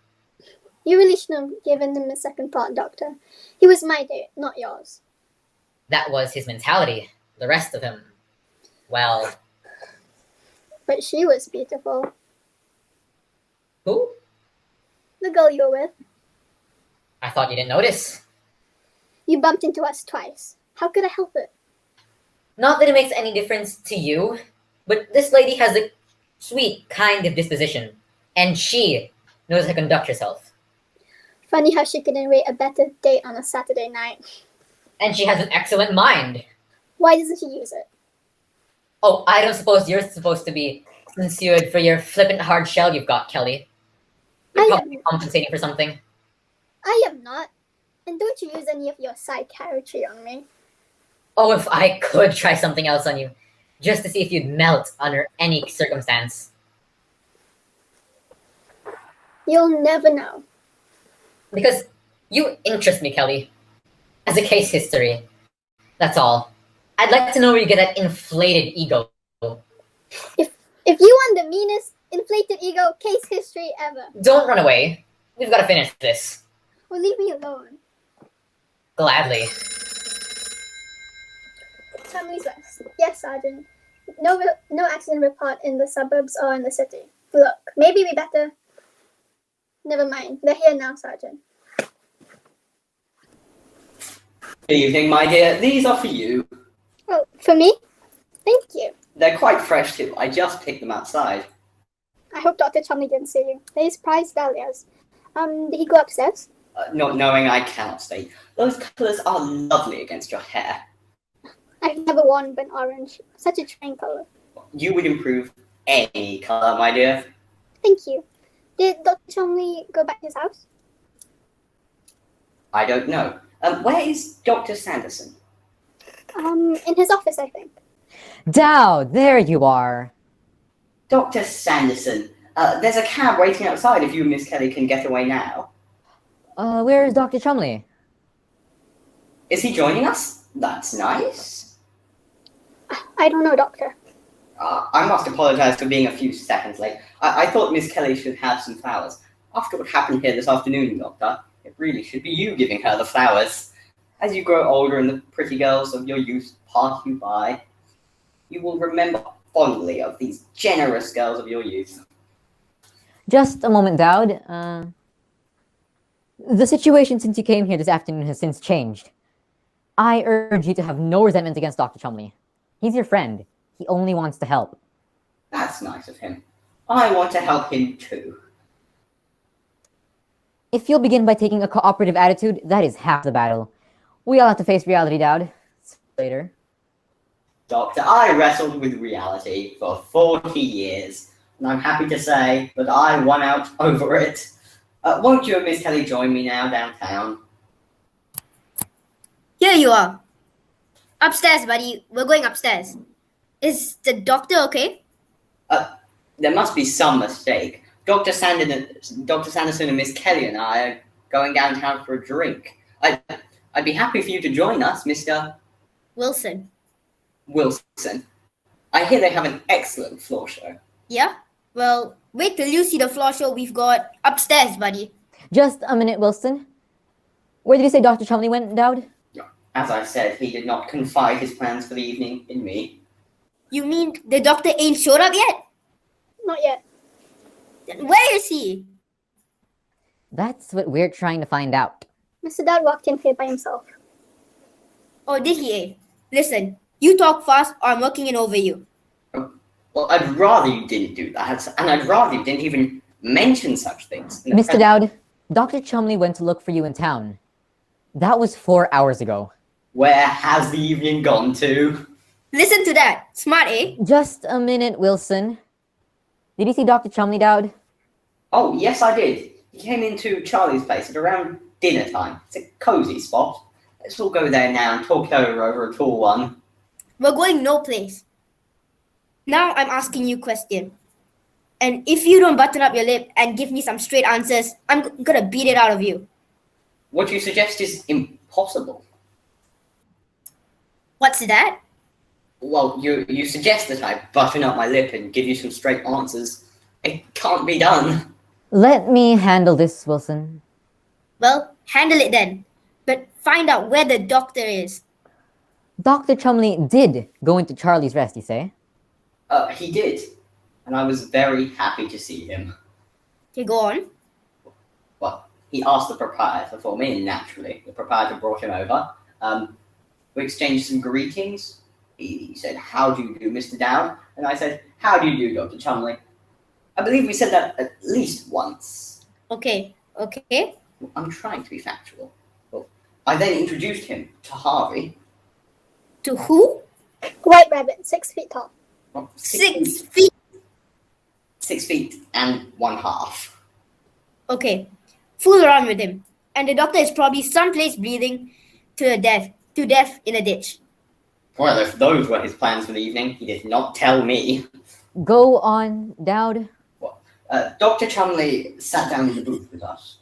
You really shouldn't have given him a second thought, Doctor. He was my date, not yours. That was his mentality. The rest of him, well... But she was beautiful. Who? The girl you were with. I thought you didn't notice. You bumped into us twice. How could I help it? Not that it makes any difference to you, but this lady has a sweet, kind of disposition, and she knows how to conduct herself. Funny how she couldn't rate a better date on a Saturday night. And she has an excellent mind. Why doesn't she use it? Oh, I don't suppose you're supposed to be censured for your flippant hard shell you've got, Kelly. You're probably compensating for something. I am not. And don't you use any of your psychiatry on me. Oh, if I could try something else on you, just to see if you'd melt under any circumstance. You'll never know. Because you interest me, Kelly. As a case history. That's all. I'd like to know where you get that inflated ego. If you want the meanest inflated ego case history ever. Don't run away. We've got to finish this. Well, leave me alone. Gladly. Chumley's West. Yes, Sergeant. No accident report in the suburbs or in the city. Look, maybe we better... Never mind. They're here now, Sergeant. Good evening, my dear. These are for you. Oh, for me? Thank you. They're quite fresh too. I just picked them outside. I hope Dr. Chumley didn't see you. They're his prized dahlias. Did he go upstairs? Not knowing, I cannot stay. Those colours are lovely against your hair. I've never worn burnt orange. Such a train colour. You would improve any colour, my dear. Thank you. Did Dr. Chumley go back to his house? I don't know. Where is Dr. Sanderson? In his office, I think. Dowd, there you are. Dr. Sanderson, there's a cab waiting outside if you and Miss Kelly can get away now. Where is Dr. Chumley? Is he joining us? That's nice. I don't know, Doctor. I must apologize for being a few seconds late. I thought Miss Kelly should have some flowers. After what happened here this afternoon, Doctor, it really should be you giving her the flowers. As you grow older and the pretty girls of your youth pass you by, you will remember fondly of these generous girls of your youth. Just a moment, Dowd. The situation since you came here this afternoon has since changed. I urge you to have no resentment against Dr. Chumley. He's your friend. He only wants to help. That's nice of him. I want to help him too. If you'll begin by taking a cooperative attitude, that is half the battle. We all have to face reality, Dowd. Later. Doctor, I wrestled with reality for 40 years, and I'm happy to say that I won out over it. Won't you and Miss Kelly join me now downtown? Here you are. Upstairs, buddy. We're going upstairs. Is the doctor okay? There must be some mistake. Dr. Sanderson and Miss Kelly and I are going downtown for a drink. I'd be happy for you to join us, Mr. Wilson. Wilson. I hear they have an excellent floor show. Yeah? Well, wait till you see the floor show we've got upstairs, buddy. Just a minute, Wilson. Where did you say Dr. Chumley went, Dowd? As I said, he did not confide his plans for the evening in me. You mean the doctor ain't showed up yet? Not yet. Then where is he? That's what we're trying to find out. Mr. Dowd walked in here by himself. Oh, did he, eh? Listen, you talk fast or I'm working in over you. Well, I'd rather you didn't do that, and I'd rather you didn't even mention such things. Mr. Dowd, Dr. Chumley went to look for you in town. That was 4 hours ago. Where has the evening gone to? Listen to that. Smart, eh? Just a minute, Wilson. Did you see Dr. Chumley, Dowd? Oh, yes, I did. He came into Charlie's place at around dinner time. It's a cozy spot. Let's all go there now and talk it over a tall one. We're going no place. Now I'm asking you a question. And if you don't button up your lip and give me some straight answers, I'm gonna beat it out of you. What you suggest is impossible. What's that? Well, you suggest that I button up my lip and give you some straight answers. It can't be done. Let me handle this, Wilson. Well, handle it then. But find out where the doctor is. Dr. Chumley did go into Charlie's rest, you say? He did. And I was very happy to see him. Okay, go on. Well, he asked the proprietor for me, and naturally, the proprietor brought him over. We exchanged some greetings. He said, "How do you do, Mr. Dowd?" And I said, "How do you do, Dr. Chumley?" I believe we said that at least once. Okay. I'm trying to be factual. Well, I then introduced him to Harvey. To who? White rabbit, 6 feet tall. Well, 6 feet. 6 feet and 1/2. Okay. Fool around with him. And the doctor is probably someplace breathing to death in a ditch. Well, if those were his plans for the evening, he did not tell me. Go on, Dowd. Dr. Chumley sat down in the booth with us.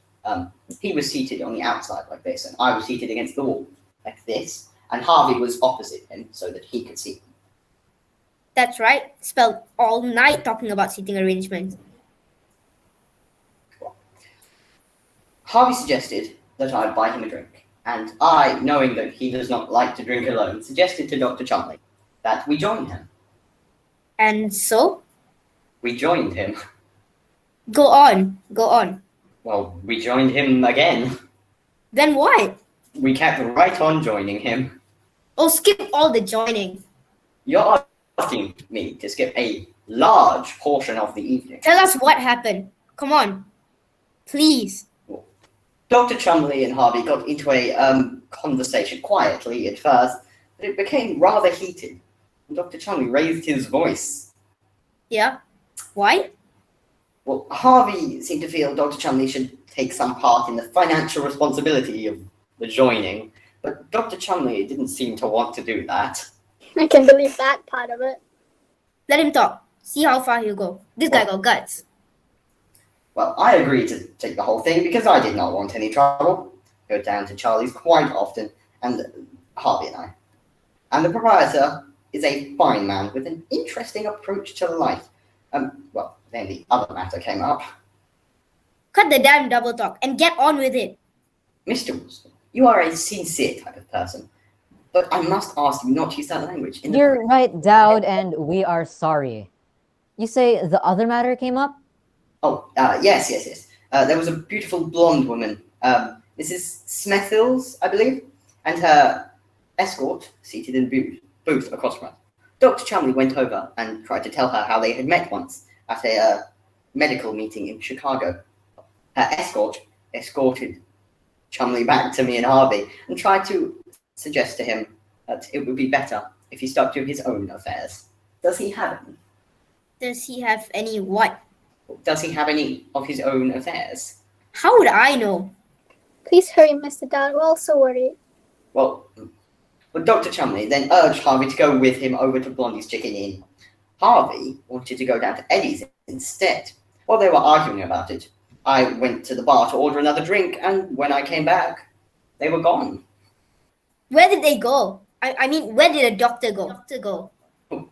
He was seated on the outside like this, and I was seated against the wall like this, and Harvey was opposite him so that he could see him. That's right. Spent all night talking about seating arrangements. Harvey suggested that I buy him a drink, and I, knowing that he does not like to drink alone, suggested to Dr. Chumley that we join him. And so? We joined him. Go on. Well, we joined him again. Then what? We kept right on joining him. Oh, skip all the joining. You're asking me to skip a large portion of the evening. Tell us what happened. Come on. Please. Dr. Chumley and Harvey got into a conversation quietly at first, but it became rather heated. And Dr. Chumley raised his voice. Yeah? Why? Well, Harvey seemed to feel Dr. Chumley should take some part in the financial responsibility of the joining, but Dr. Chumley didn't seem to want to do that. I can believe that part of it. Let him talk. See how far he'll go. This guy got guts. Well, I agreed to take the whole thing because I did not want any trouble. Go down to Charlie's quite often, and Harvey and I. And the proprietor is a fine man with an interesting approach to life. Well, then the other matter came up. Cut the damn double talk and get on with it. Mr. Wilson, you are a sincere type of person, but I must ask you not to use that language. You're right, Dowd, and we are sorry. You say the other matter came up? Oh, yes. There was a beautiful blonde woman Mrs. Smethills, I believe, and her escort seated in the booth across from her. Dr. Chumley went over and tried to tell her how they had met once at a medical meeting in Chicago. Her escort escorted Chumley back to me and Harvey and tried to suggest to him that it would be better if he stuck to his own affairs. Does he have any? Does he have any what? Does he have any of his own affairs? How would I know? Please hurry, Mr. Dowd. We're all so worried. Well, Dr. Chumley then urged Harvey to go with him over to Blondie's Chicken Inn. Harvey wanted to go down to Eddie's instead. While they were arguing about it, I went to the bar to order another drink, and when I came back, they were gone. Where did they go? I mean, where did the doctor go?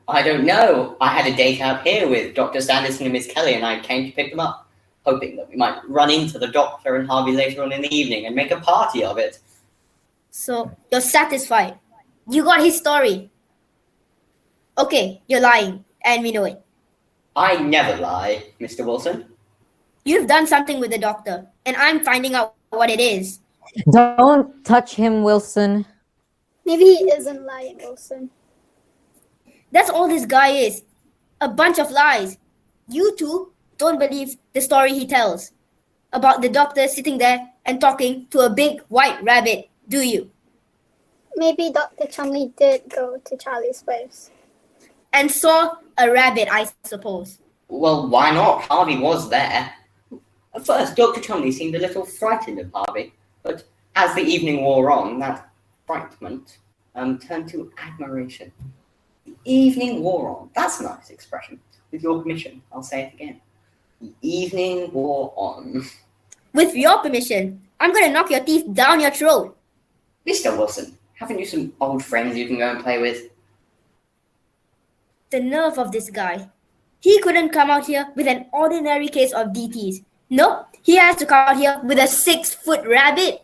I don't know. I had a date out here with Dr. Sanderson and Miss Kelly, and I came to pick them up, hoping that we might run into the doctor and Harvey later on in the evening and make a party of it. So, you're satisfied? You got his story? Okay, you're lying, and we know it. I never lie, Mr. Wilson. You've done something with the doctor, and I'm finding out what it is. Don't touch him, Wilson. Maybe he isn't lying, Wilson. That's all this guy is. A bunch of lies. You two don't believe the story he tells about the doctor sitting there and talking to a big white rabbit, do you? Maybe Dr. Chumley did go to Charlie's place. And saw a rabbit, I suppose. Well, why not? Harvey was there. At first, Dr. Chumley seemed a little frightened of Harvey, but as the evening wore on, that frightment turned to admiration. The evening wore on. That's a nice expression. With your permission, I'll say it again. The evening wore on. With your permission, I'm going to knock your teeth down your throat. Mr. Wilson, haven't you some old friends you can go and play with? The nerve of this guy. He couldn't come out here with an ordinary case of DTs. No, he has to come out here with a 6-foot rabbit.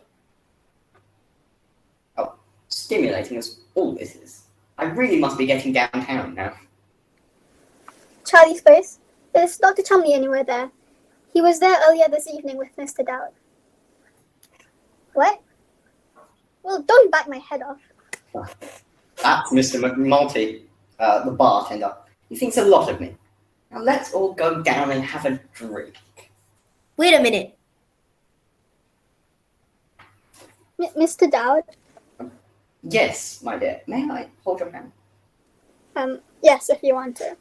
Oh, stimulating as all this is. I really must be getting downtown now. Charlie's place? Is Dr. Chumley anywhere there? He was there earlier this evening with Mr. Dowd. What? Well, don't bite my head off. That's Mr. McNulty, the bartender. He thinks a lot of me. Now let's all go down and have a drink. Wait a minute. Mr. Dowd? Yes, my dear. May I hold your hand? Yes, if you want to.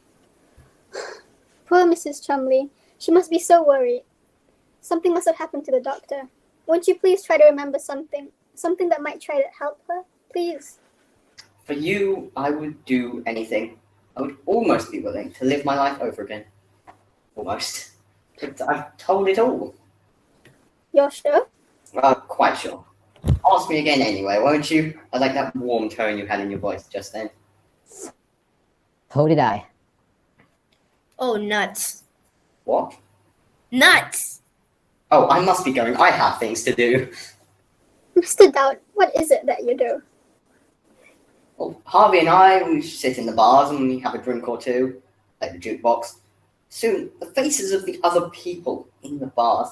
Poor Mrs. Chumley. She must be so worried. Something must have happened to the doctor. Won't you please try to remember something that might try to help her? Please. For you, I would do anything. I would almost be willing to live my life over again. Almost. But I've told it all. You're sure? Quite sure. Ask me again anyway, won't you? I like that warm tone you had in your voice just then. So did I. Oh, nuts. What? Nuts! Oh, I must be going. I have things to do. Mr. Dowd, what is it that you do? Well, Harvey and I, we sit in the bars and we have a drink or two, like the jukebox. Soon, the faces of the other people in the bars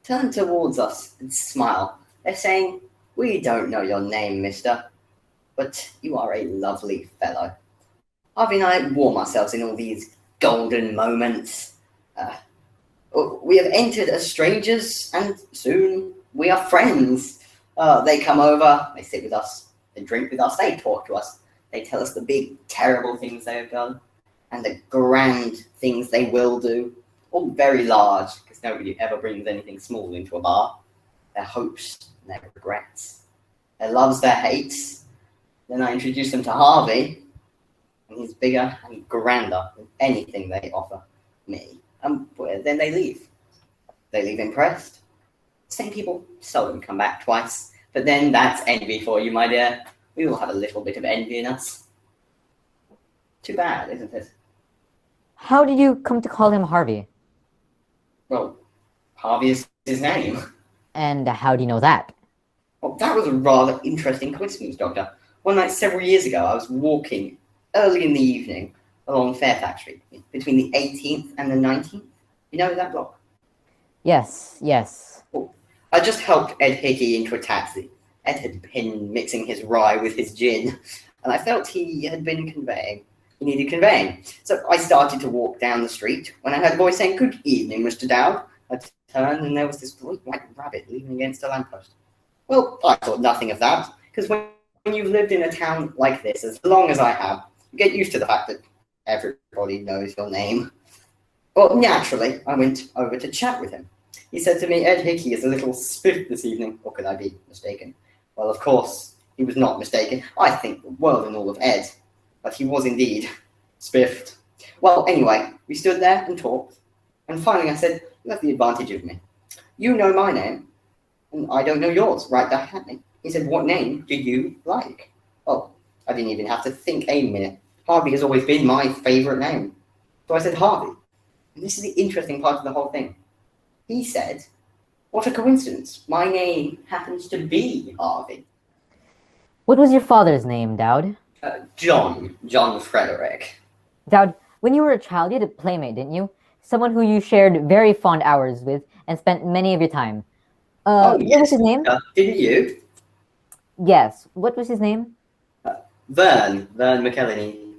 turn towards us and smile. They're saying, "We don't know your name, mister, but you are a lovely fellow." Harvey and I warm ourselves in all these golden moments. We have entered as strangers, and soon we are friends. They come over, they sit with us, they drink with us, they talk to us. They tell us the big, terrible things they have done, and the grand things they will do. All very large, because nobody ever brings anything small into a bar. Their hopes and their regrets, their loves, their hates. Then I introduce them to Harvey, and he's bigger and grander than anything they offer me. And then they leave. They leave impressed. Same people seldom come back twice, but then that's envy for you, my dear. We all have a little bit of envy in us. Too bad, isn't it? How did you come to call him Harvey? Well, Harvey is his name. And how do you know that? Well, that was a rather interesting coincidence, Doctor. One night several years ago, I was walking early in the evening along Fairfax Street, between the 18th and the 19th. You know that block? Yes. Well, I just helped Ed Hickey into a taxi. Ed had been mixing his rye with his gin, and I felt he needed conveying. So I started to walk down the street when I heard a voice saying, "Good evening, Mr. Dowd." I turned and there was this bright white rabbit leaning against a lamppost. Well, I thought nothing of that, because when you've lived in a town like this as long as I have, you get used to the fact that everybody knows your name. Well, naturally, I went over to chat with him. He said to me, "Ed Hickey is a little spiffed this evening." Or could I be mistaken? Well, of course, he was not mistaken. I think the world and all of Ed. But he was indeed spiffed. Well, anyway, we stood there and talked. And finally I said, "You have the advantage of me. You know my name, and I don't know yours, right back at me." He said, "What name do you like?" Well, I didn't even have to think a minute. Harvey has always been my favourite name. So I said, "Harvey." And this is the interesting part of the whole thing. He said, "What a coincidence. My name happens to be Harvey." What was your father's name, Dowd? John Frederick. Dowd, when you were a child, you had a playmate, didn't you? Someone who you shared very fond hours with and spent many of your time. What was his name? Didn't you? Yes. What was his name? Vern McElhenney.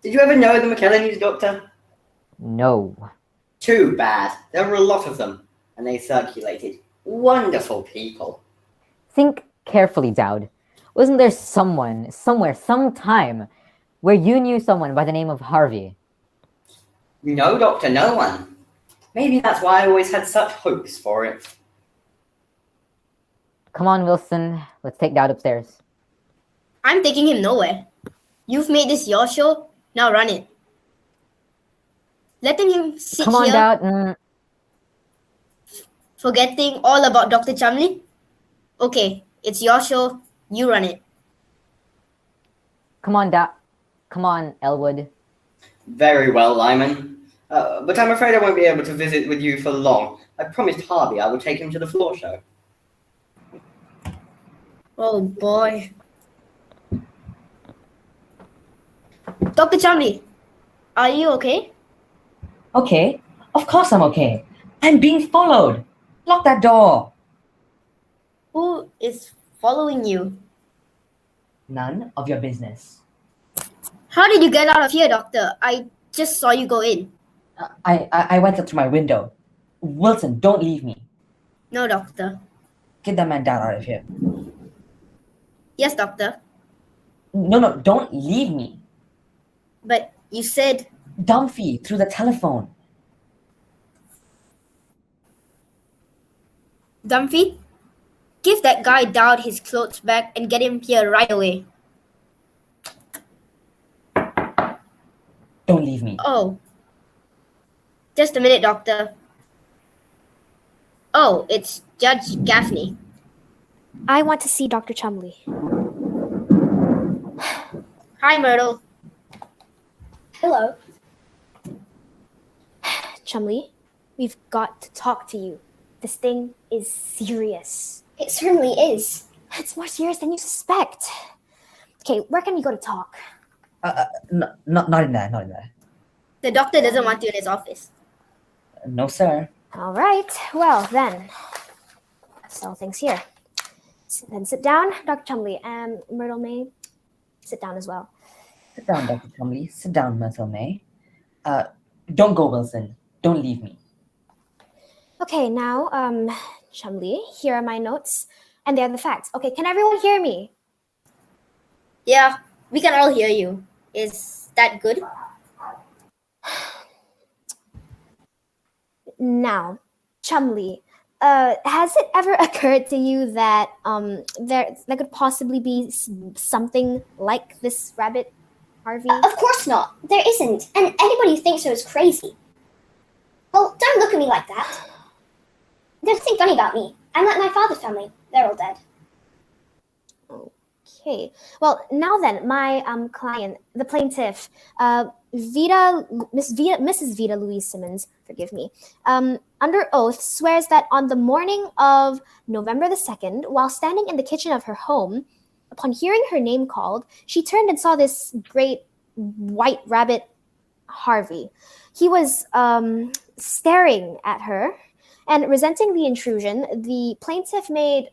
Did you ever know the McElhenneys, Doctor? No. Too bad. There were a lot of them, and they circulated. Wonderful people. Think carefully, Dowd. Wasn't there someone, somewhere, sometime, where you knew someone by the name of Harvey? No, Doctor, no one. Maybe that's why I always had such hopes for it. Come on, Wilson. Let's take Dowd upstairs. I'm taking him nowhere. You've made this your show, now run it. Letting him sit Come on, here, Dowd. forgetting all about Dr. Chumley? Okay, it's your show, you run it. Come on, Dowd. Come on, Elwood. Very well, Lyman. But I'm afraid I won't be able to visit with you for long. I promised Harvey I would take him to the floor show. Oh boy. Dr. Chumley, are you okay? Okay, of course I'm okay. I'm being followed. Lock that door. Who is following you? None of your business. How did you get out of here, Doctor? I just saw you go in. I went up to my window. Wilson, don't leave me. No, Doctor. Get that man down out of here. Yes, Doctor. No, don't leave me. But you said... Dumphy, through the telephone. Dumphy, give that guy Dowd his clothes back and get him here right away. Don't leave me. Oh. Just a minute, Doctor. Oh, it's Judge Gaffney. I want to see Dr. Chumley. Hi, Myrtle. Hello. Chumley, we've got to talk to you. This thing is serious. It certainly is. It's more serious than you suspect. Okay, where can we go to talk? Not in there. The doctor doesn't want you in his office. No, sir. All right, well then, settle things here. Then sit down, Dr. Chumley, and Myrtle May, sit down as well. Sit down, Dr. Chumley. Sit down, Myrtle May. Don't go, Wilson. Don't leave me. Okay, now, Chumley, here are my notes, and they're the facts. Okay, can everyone hear me? Yeah, we can all hear you. Is that good? Now, Chumley, has it ever occurred to you that there could possibly be something like this rabbit, Harvey? Of course not. There isn't. And anybody who thinks so is crazy. Well, don't look at me like that. There's nothing funny about me. I'm like my father's family. They're all dead. Okay. Well, now then, my client, the plaintiff, Mrs. Vida Louise Simmons, forgive me, under oath swears that on the morning of November the 2nd, while standing in the kitchen of her home, upon hearing her name called, she turned and saw this great white rabbit, Harvey. He was staring at her, and resenting the intrusion, the plaintiff made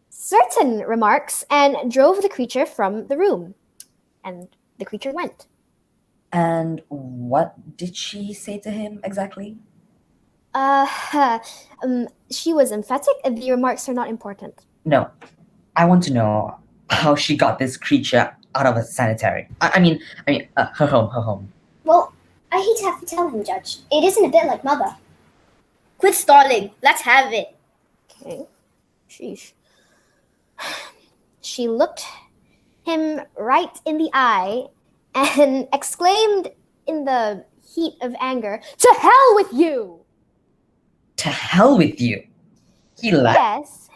certain remarks and drove the creature from the room. And the creature went. And what did she say to him exactly? She was emphatic. The remarks are not important. No, I want to know how she got this creature out of a sanitary. I mean, her home. Well, I hate to have to tell him, Judge. It isn't a bit like Mother. Quit stalling. Let's have it. Okay. Sheesh. She looked him right in the eye and exclaimed in the heat of anger, "To hell with you!" To hell with you. He left.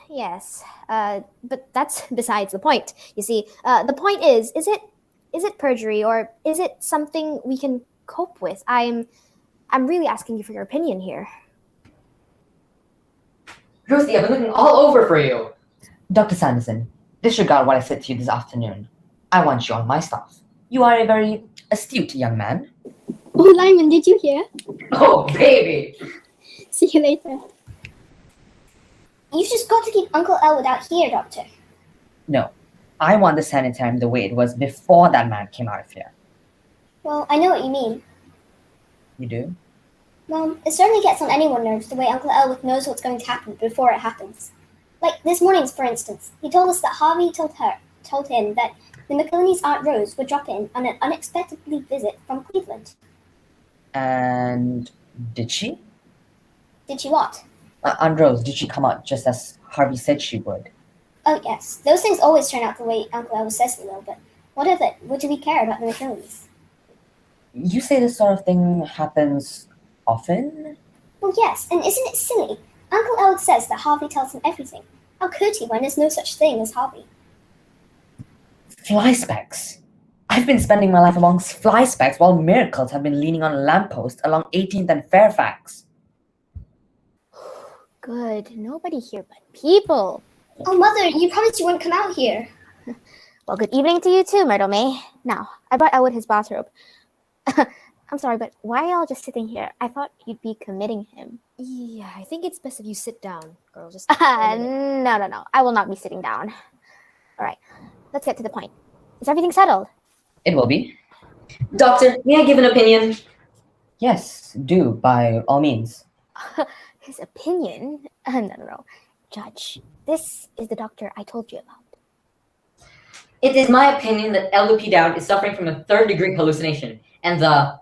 Yes. But that's besides the point. You see, the point is it perjury or is it something we can cope with? I'm really asking you for your opinion here. Rosie, I've been looking all over for you. Dr. Sanderson, disregard what I said to you this afternoon. I want you on my staff. You are a very astute young man. Oh, Lyman, did you hear? Oh, baby. See you later. You've just got to keep Uncle Elwood out here, Doctor. No, I want the sanitarium the way it was before that man came out of here. Well, I know what you mean. You do? Well, it certainly gets on anyone's nerves the way Uncle Elwood knows what's going to happen before it happens. Like this morning's, for instance. He told us that Harvey told him that the McIlhenny's Aunt Rose would drop in on an unexpectedly visit from Cleveland. And did she? Did she what? Aunt Rose, did she come out just as Harvey said she would? Oh, yes. Those things always turn out the way Uncle Elwood says they will, but what of it? What do we care about the McIlhenny's? You say this sort of thing happens often? Well, yes, and isn't it silly? Uncle Elwood says that Harvey tells him everything. How could he when there's no such thing as Harvey? Fly specks. I've been spending my life amongst fly specks while miracles have been leaning on a lamppost along 18th and Fairfax. Good. Nobody here but people. Oh, Mother, you promised you wouldn't come out here. Well, good evening to you too, Myrtle May. Now, I brought Elwood his bathrobe. I'm sorry, but why are y'all just sitting here? I thought you'd be committing him. Yeah, I think it's best if you sit down, girl. Just No. I will not be sitting down. All right, let's get to the point. Is everything settled? It will be. Doctor, may I give an opinion? Yes, do, by all means. His opinion? No. Judge, this is the doctor I told you about. It is my opinion that Elwood P. Dowd is suffering from a third-degree hallucination, and the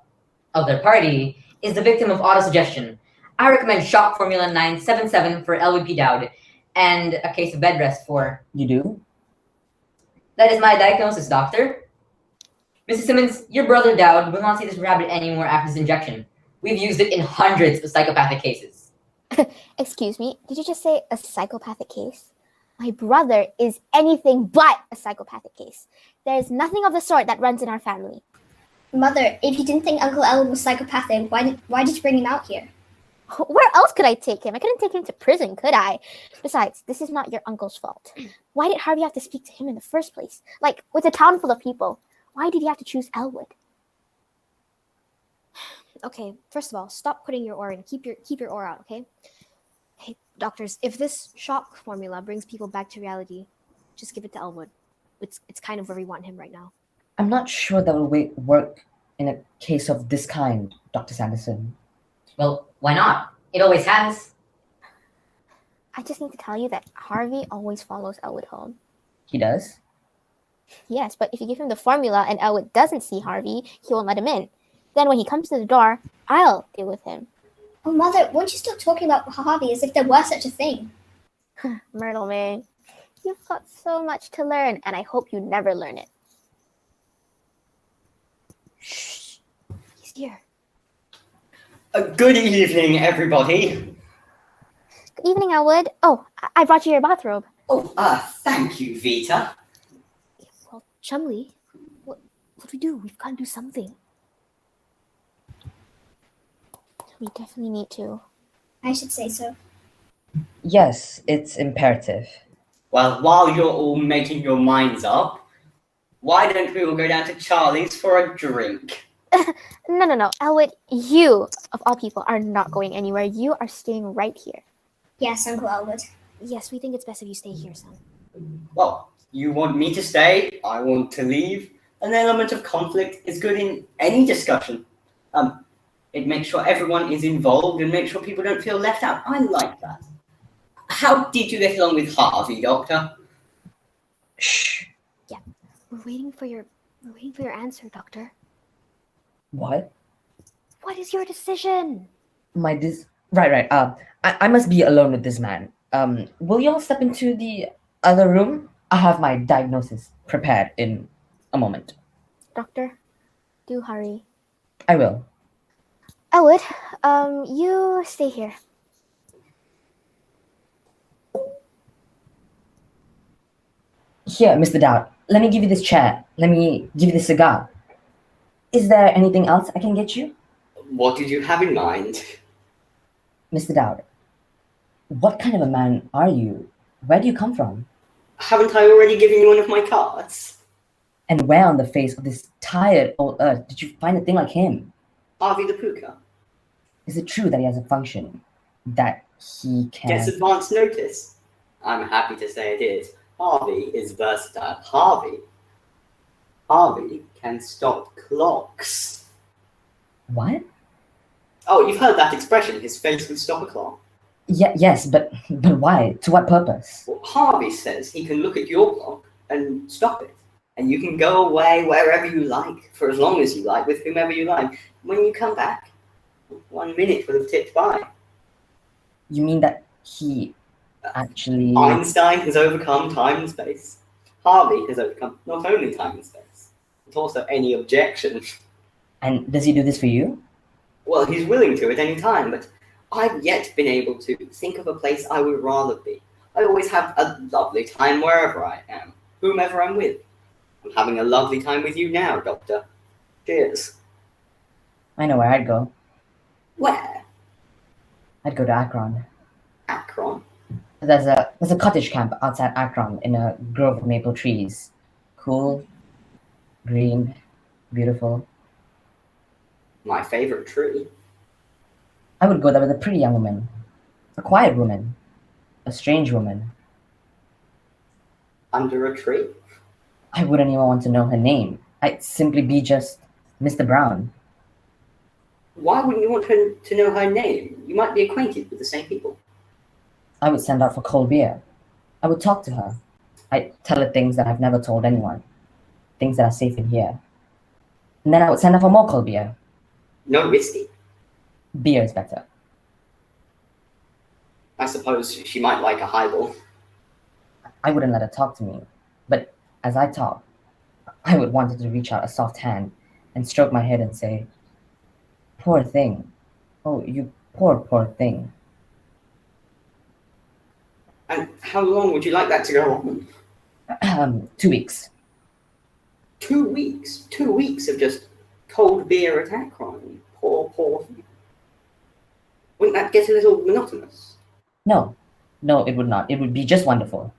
other party is the victim of autosuggestion. I recommend shock formula 977 for Elwood P. Dowd and a case of bed rest for... You do? That is my diagnosis, doctor. Mrs. Simmons, your brother Dowd will not see this rabbit anymore after this injection. We've used it in hundreds of psychopathic cases. Excuse me, did you just say a psychopathic case? My brother is anything but a psychopathic case. There is nothing of the sort that runs in our family. Mother, if you didn't think Uncle Elwood was psychopathic, why did you bring him out here? Where else could I take him? I couldn't take him to prison, could I? Besides, this is not your uncle's fault. Why did Harvey have to speak to him in the first place? Like, with a town full of people, why did he have to choose Elwood? Okay, first of all, stop putting your oar in. Keep your oar out, okay? Hey, doctors, if this shock formula brings people back to reality, just give it to Elwood. It's kind of where we want him right now. I'm not sure that will work in a case of this kind, Dr. Sanderson. Well, why not? It always has. I just need to tell you that Harvey always follows Elwood home. He does? Yes, but if you give him the formula and Elwood doesn't see Harvey, he won't let him in. Then when he comes to the door, I'll deal with him. Oh, Mother, won't you stop talking about Harvey as if there were such a thing? Myrtle May, you've got so much to learn, and I hope you never learn it. Shh. He's here. Good evening, everybody. Good evening, Elwood. Oh, I brought you your bathrobe. Oh, thank you, Vita. Well, Chumley, what do we do? We've got to do something. We definitely need to. I should say so. Yes, it's imperative. Well, while you're all making your minds up, why don't we all go down to Charlie's for a drink? No. Elwood, you, of all people, are not going anywhere. You are staying right here. Yes, Uncle Elwood. Yes, we think it's best if you stay here, son. Well, you want me to stay, I want to leave. An element of conflict is good in any discussion. It makes sure everyone is involved and makes sure people don't feel left out. I like that. How did you get along with Harvey, Doctor? Shh. Yeah, we're waiting for your answer, Doctor. What? What is your decision? Right. I must be alone with this man. Will y'all step into the other room? I have my diagnosis prepared in a moment. Doctor, do hurry. I will. Elwood, you stay here. Here, Mr. Dowd, let me give you this chair. Let me give you this cigar. Is there anything else I can get you? What did you have in mind? Mr. Dowd, what kind of a man are you? Where do you come from? Haven't I already given you one of my cards? And where on the face of this tired old earth did you find a thing like him? Harvey the pooka. Is it true that he has a function that he can... Gets advance notice? I'm happy to say it is. Harvey is versatile. Harvey can stop clocks. What? Oh, you've heard that expression, his face would stop a clock. Yes, but why? To what purpose? Well, Harvey says he can look at your clock and stop it. And you can go away wherever you like, for as long as you like, with whomever you like. When you come back, 1 minute will have ticked by. You mean that he actually... Einstein has overcome time and space. Harvey has overcome not only time and space, but also any objection. And does he do this for you? Well, he's willing to at any time, but I've yet been able to think of a place I would rather be. I always have a lovely time wherever I am, whomever I'm with. I'm having a lovely time with you now, Doctor. Cheers. I know where I'd go. Where? I'd go to Akron. Akron? There's a cottage camp outside Akron in a grove of maple trees. Cool, green, beautiful. My favorite tree. I would go there with a pretty young woman, a quiet woman, a strange woman. Under a tree? I wouldn't even want to know her name. I'd simply be just Mr. Brown. Why wouldn't you want her to know her name? You might be acquainted with the same people. I would send out for cold beer. I would talk to her. I'd tell her things that I've never told anyone. Things that are safe in here. And then I would send her for more cold beer. No whiskey? Beer is better. I suppose she might like a highball. I wouldn't let her talk to me. But as I talk, I would want her to reach out a soft hand and stroke my head and say, "Poor thing. Oh, you poor thing." And how long would you like that to go on? 2 weeks. 2 weeks? 2 weeks of just cold beer at Akron? Poor thing. Wouldn't that get a little monotonous? No, it would not. It would be just wonderful.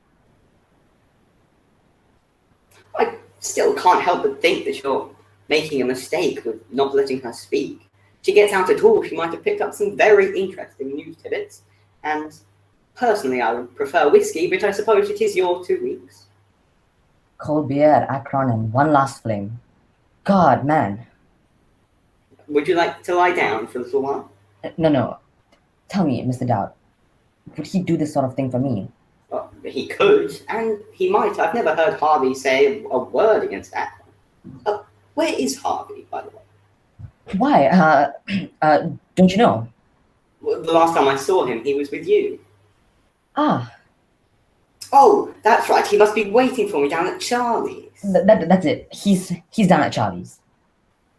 I still can't help but think that you're making a mistake with not letting her speak. If she gets out at all, she might have picked up some very interesting news tidbits. And personally, I would prefer whiskey, but I suppose it is your 2 weeks. Cold beer at Akron and one last fling. God, man. Would you like to lie down for a little while? No. Tell me, Mr. Dowd, would he do this sort of thing for me? Well, he could, and he might. I've never heard Harvey say a word against Akron. Where is Harvey, by the way? Why? Don't you know? Well, the last time I saw him, he was with you. Ah. Oh, that's right. He must be waiting for me down at Charlie's. That's it. He's down at Charlie's.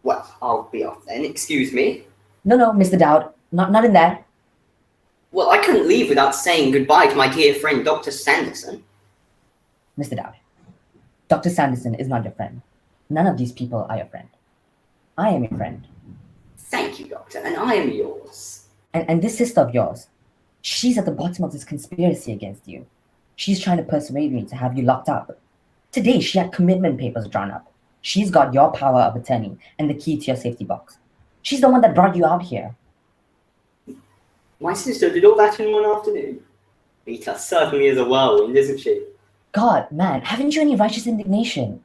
Well, I'll be off then. Excuse me. No, Mr. Dowd. Not in there. Well, I couldn't leave without saying goodbye to my dear friend, Dr. Sanderson. Mr. Dowd, Dr. Sanderson is not your friend. None of these people are your friend. I am your friend. Thank you, Doctor, and I am yours. And this sister of yours, she's at the bottom of this conspiracy against you. She's trying to persuade me to have you locked up. Today, she had commitment papers drawn up. She's got your power of attorney and the key to your safety box. She's the one that brought you out here. My sister did all that in one afternoon. Vita certainly is a whirlwind, isn't she? God, man, haven't you any righteous indignation?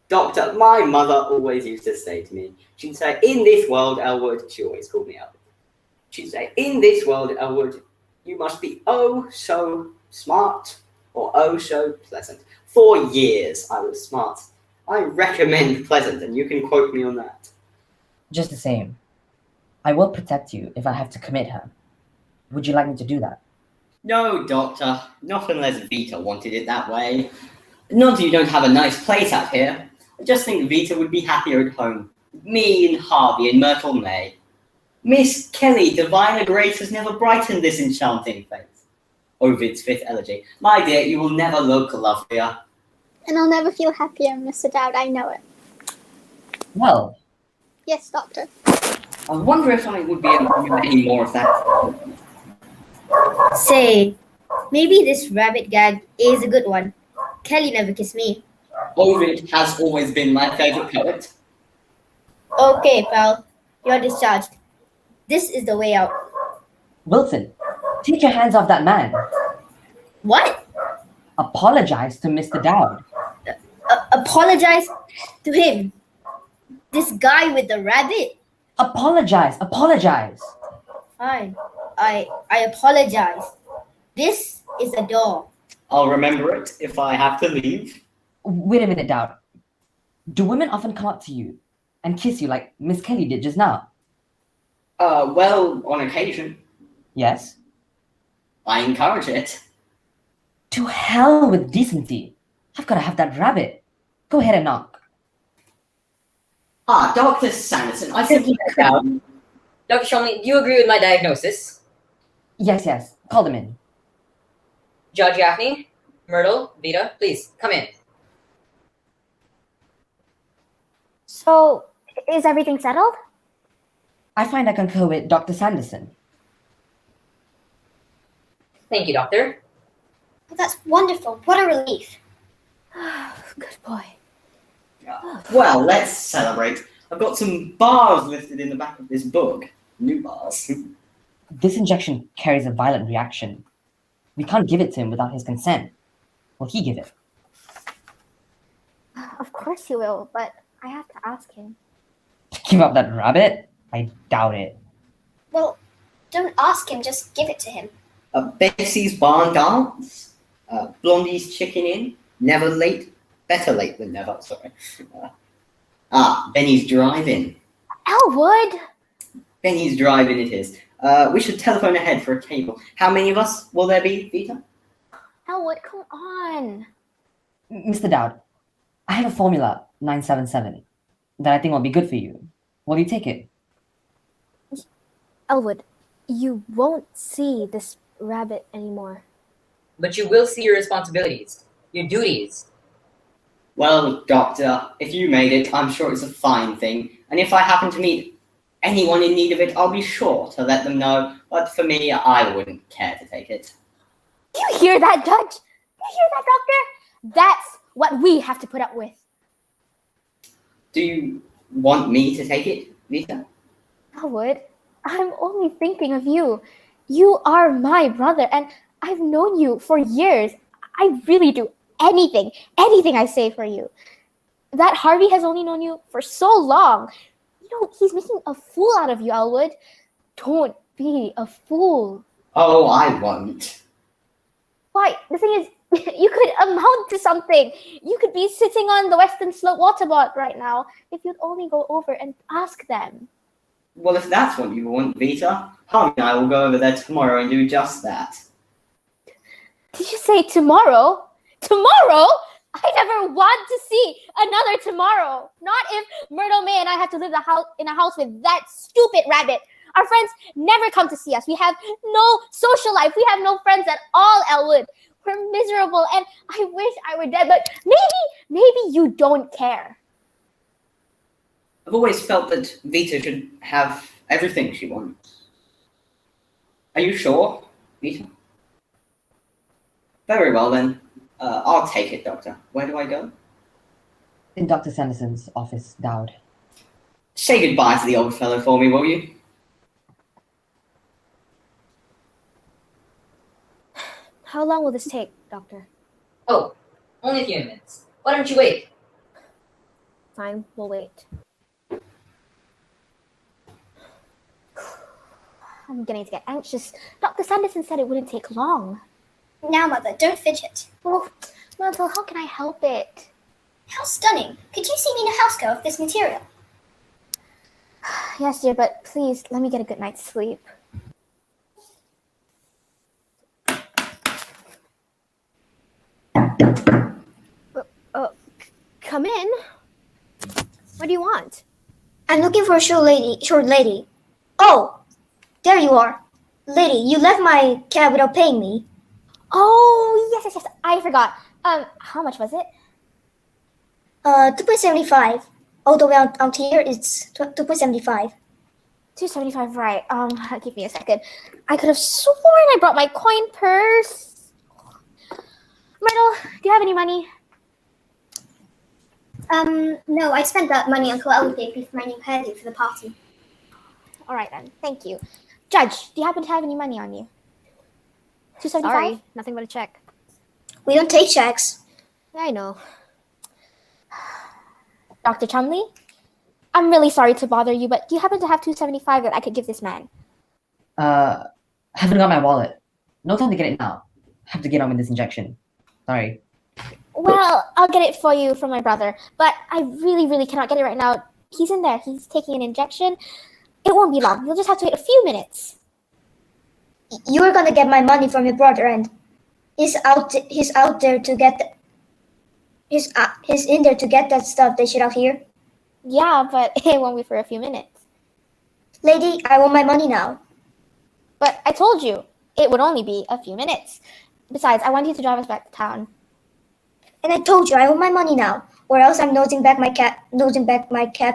Doctor, my mother always used to say to me, she'd say, in this world, Elwood, she always called me Elwood. She'd say, in this world, Elwood, you must be oh so smart or oh so pleasant. For years I was smart. I recommend pleasant, and you can quote me on that. Just the same, I will protect you if I have to commit her. Would you like me to do that? No, Doctor, not unless Vita wanted it that way. Not that you don't have a nice place out here. I just think Vita would be happier at home. Me and Harvey and Myrtle May. Miss Kelly, diviner grace has never brightened this enchanting face. Ovid's fifth elegy. My dear, you will never look lovelier. And I'll never feel happier, Mr. Dowd, I know it. Well, Yes, Doctor. I wonder if I would be able to do any more of that. Say, maybe this rabbit gag is a good one. Kelly never kissed me. Ovid has always been my favorite poet. Okay, pal. You're discharged. This is the way out. Wilson, take your hands off that man. What? Apologize to Mr. Dowd. Apologize to him. This guy with the rabbit? Apologize. Fine. I apologize. This is a door. I'll remember it if I have to leave. Wait a minute, Dowd. Do women often come up to you and kiss you like Miss Kelly did just now? Well, on occasion. Yes? I encourage it. To hell with decency. I've got to have that rabbit. Go ahead and knock. Ah, Dr. Sanderson, I simply Dr. Chumley, do you agree with my diagnosis? Yes. Call them in. Judge Gaffney, Myrtle, Vita, please, come in. So, is everything settled? I find I concur with Dr. Sanderson. Thank you, Doctor. Oh, that's wonderful. What a relief. Good boy. Well, let's celebrate. I've got some bars listed in the back of this book. New bars. This injection carries a violent reaction. We can't give it to him without his consent. Will he give it? Of course he will, but I have to ask him. To give up that rabbit? I doubt it. Well, don't ask him, just give it to him. Bessie's barn dance. Blondie's chicken inn. Never late. Better late than never, sorry. Benny's drive-in. Elwood! Benny's drive-in it is. We should telephone ahead for a table. How many of us will there be, Vita? Elwood, come on. Mr. Dowd, I have a formula, 977, that I think will be good for you. Will you take it? Elwood, you won't see this rabbit anymore. But you will see your responsibilities, your duties. Well, Doctor, if you made it, I'm sure it's a fine thing. And if I happen to meet anyone in need of it, I'll be sure to let them know. But for me, I wouldn't care to take it. Do you hear that, Judge? Do you hear that, Doctor? That's what we have to put up with. Do you want me to take it, Vita? Elwood, I'm only thinking of you. You are my brother, and I've known you for years. I really do anything I say for you. That Harvey has only known you for so long. You know, he's making a fool out of you, Elwood. Don't be a fool. Oh, I won't. Why? The thing is, you could amount to something. You could be sitting on the Western Slope Waterbot right now if you'd only go over and ask them. Well, if that's what you want, Vita, Harvey and I will go over there tomorrow and do just that. Did you say tomorrow? Tomorrow? I never want to see another tomorrow. Not if Myrtle May and I have to live in a house with that stupid rabbit. Our friends never come to see us. We have no social life. We have no friends at all, Elwood. We're miserable, and I wish I were dead, but maybe you don't care. I've always felt that Vita should have everything she wants. Are you sure, Vita? Very well, then. I'll take it, Doctor. Where do I go? In Dr. Sanderson's office, Dowd. Say goodbye to the old fellow for me, will you? How long will this take, Doctor? Oh, only a few minutes. Why don't you wait? Fine, we'll wait. I'm beginning to get anxious. Dr. Sanderson said it wouldn't take long. Now, Mother, don't fidget. Oh, Myrtle, how can I help it? How stunning. Could you see me in a house girl of this material? Yes, dear, but please, let me get a good night's sleep. Come in. What do you want? I'm looking for a short lady. Oh, there you are. Lady, you left my cab without paying me. Oh, yes, I forgot. How much was it? 2.75. All the way out here, it's 2.75. 275, right. Give me a second. I could have sworn I brought my coin purse. Myrtle, do you have any money? No, I spent that money Uncle Elwood gave me for my new hairdo for the party. All right, then. Thank you. Judge, do you happen to have any money on you? 275? Sorry, nothing but a check. We don't take checks. Yeah, I know. Dr. Chumley? I'm really sorry to bother you, but do you happen to have 275 that I could give this man? Haven't got my wallet. No time to get it now. Have to get on with this injection. Sorry. Well, I'll get it for you from my brother, but I really cannot get it right now. He's in there. He's taking an injection. It won't be long. You'll just have to wait a few minutes. You're gonna get my money from your brother, and he's out there to get he's in there to get that stuff they shit out here. Yeah, but it won't be for a few minutes. Lady, I want my money now. But I told you, it would only be a few minutes. Besides, I want you to drive us back to town. And I told you I want my money now, or else I'm nosing back my cab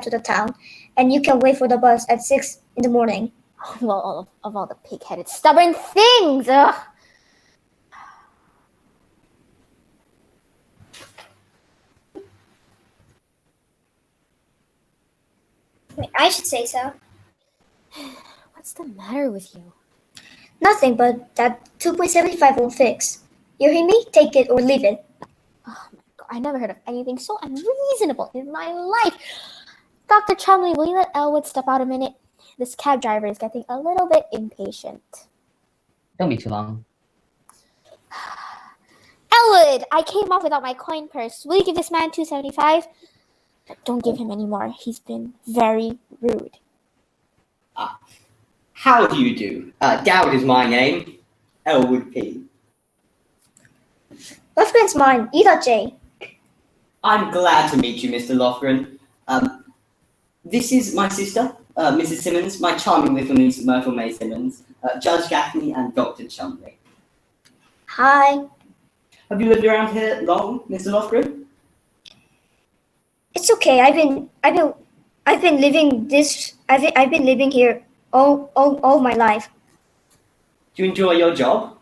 to the town, and you can wait for the bus at 6 in the morning. Well, of all the pig-headed, stubborn things! Ugh. Wait, I should say so. What's the matter with you? Nothing, but that 2.75 won't fix. You hear me? Take it or leave it. Oh my god, I never heard of anything so unreasonable in my life. Dr. Chumley, will you let Elwood step out a minute? This cab driver is getting a little bit impatient. Don't be too long. Elwood, I came off without my coin purse. Will you give this man 275? Don't give him any more. He's been very rude. How do you do? Dowd is my name. Elwood P. Lofgren's mine. E.J. I'm glad to meet you, Mr. Lofgren. This is my sister, Mrs. Simmons, my charming little niece, Myrtle May Simmons, Judge Gaffney, and Dr. Chumley. Hi. Have you lived around here long, Mr. Lofgren? It's okay. I've been living here all my life. Do you enjoy your job?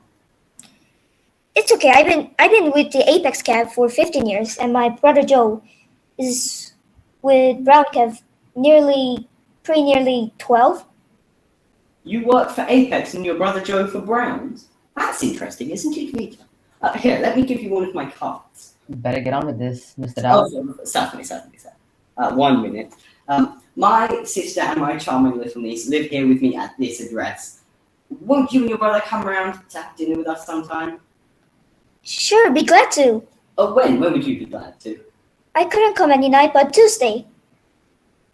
It's okay. I've been with the Apex Cab for 15 years, and my brother Joe is with Brown Cab nearly 12. You work for Apex and your brother Joe for Browns? That's interesting, isn't it, Rita? Here, let me give you one of my cards. Better get on with this, Mr. Dowd. Oh, certainly, sir. 1 minute. My sister and my charming little niece live here with me at this address. Won't you and your brother come around to have dinner with us sometime? Sure, be glad to. When? When would you be glad to? I couldn't come any night but Tuesday.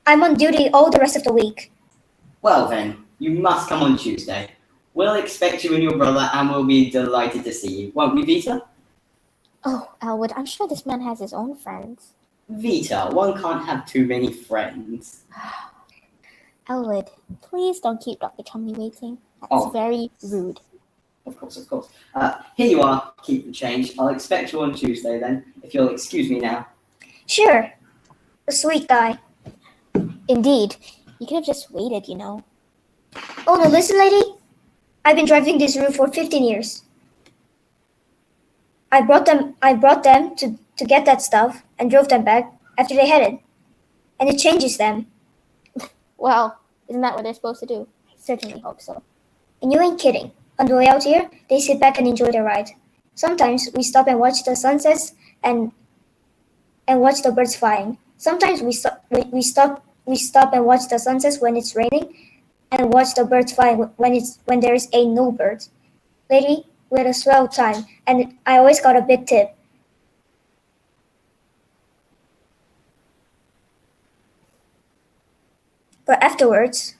I'm on duty all the rest of the week. Well then, you must come on Tuesday. We'll expect you and your brother and we'll be delighted to see you. Won't we, Vita? Oh, Elwood, I'm sure this man has his own friends. Vita, one can't have too many friends. Elwood, please don't keep Dr. Chumley waiting. That's very rude. Of course. Here you are. Keep the change. I'll expect you on Tuesday then, if you'll excuse me now. Sure. A sweet guy. Indeed. You could have just waited, you know. Oh, no, listen, lady. I've been driving this route for 15 years. I brought them to get that stuff and drove them back after they headed. And it changes them. Well, isn't that what they're supposed to do? I certainly hope so. And you ain't kidding. On the way out here, they sit back and enjoy the ride. Sometimes we stop and watch the sunsets and watch the birds flying. Sometimes we stop and watch the sunsets when it's raining, and watch the birds fly when there is no birds. Lady, we had a swell time, and I always got a big tip. But afterwards,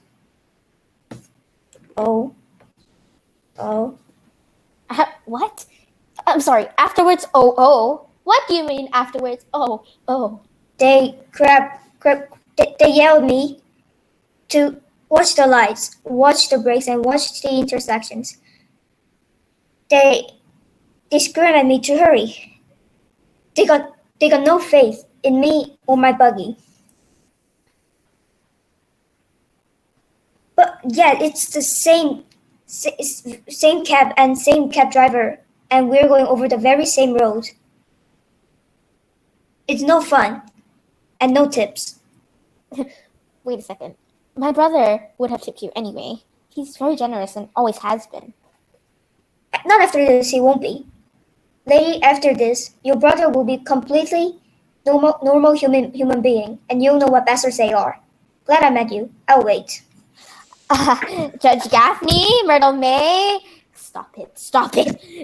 What? I'm sorry. Afterwards, oh. What do you mean afterwards? Oh. They yelled me to watch the lights, watch the brakes, and watch the intersections. They screamed at me to hurry. They got no faith in me or my buggy. But yeah, it's the same cab and same cab driver, and we're going over the very same road. It's no fun, and no tips. Wait a second. My brother would have tipped you anyway. He's very generous and always has been. Not after this, he won't be. Lady, after this, your brother will be completely normal human being, and you'll know what bastards they are. Glad I met you. I'll wait. Judge Gaffney, Myrtle May. Stop it.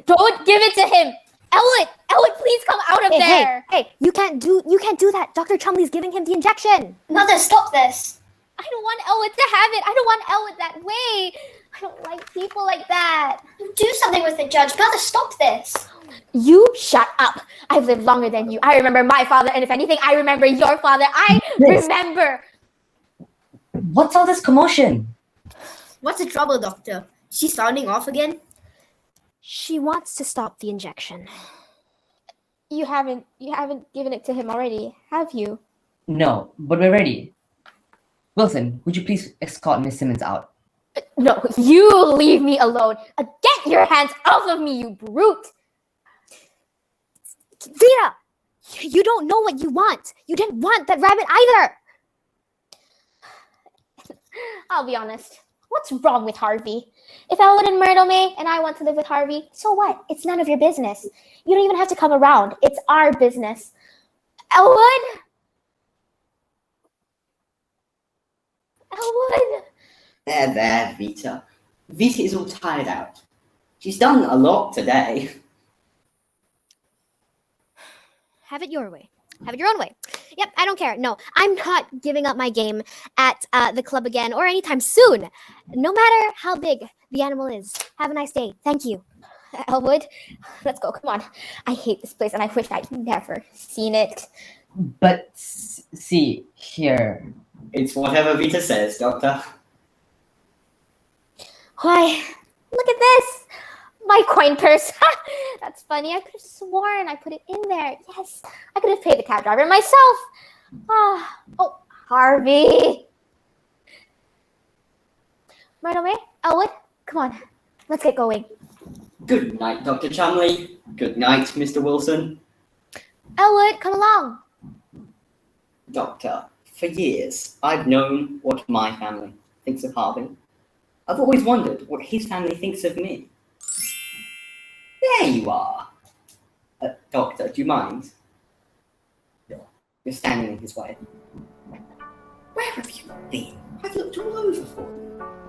Don't give it to him. Elwood, please come out of there. Hey, you can't do that. Dr. Chumley's giving him the injection. Mother, stop this. I don't want Elwood to have it. I don't want Elwood that way. I don't like people like that. Do something with it, Judge. Mother, stop this. You shut up. I've lived longer than you. I remember my father, and if anything, I remember your father. Remember. What's all this commotion? What's the trouble, Doctor? She's sounding off again? She wants to stop the injection. You haven't given it to him already, have you? No, but we're ready. Wilson, would you please escort Miss Simmons out? No, you leave me alone. Get your hands off of me, you brute! Vita! You don't know what you want. You didn't want that rabbit either. I'll be honest. What's wrong with Harvey? If Elwood and Myrtle May and I want to live with Harvey, so what? It's none of your business. You don't even have to come around. It's our business. Elwood? There, Vita. Vita is all tired out. She's done a lot today. Have it your way. Have it your own way. Yep, I don't care. No, I'm not giving up my game at the club again or anytime soon. No matter how big the animal is. Have a nice day. Thank you. Elwood, let's go. Come on. I hate this place and I wish I'd never seen it. But see, here. It's whatever Vita says, Doctor. Why, look at this. My coin purse. That's funny. I could have sworn I put it in there. Yes, I could have paid the cab driver myself. Oh, Harvey. Myrtle May, Elwood, come on. Let's get going. Good night, Dr. Chumley. Good night, Mr. Wilson. Elwood, come along. Doctor, for years, I've known what my family thinks of Harvey. I've always wondered what his family thinks of me. There you are. Doctor, do you mind? You're standing in his way. Where have you been? I've looked all over for you.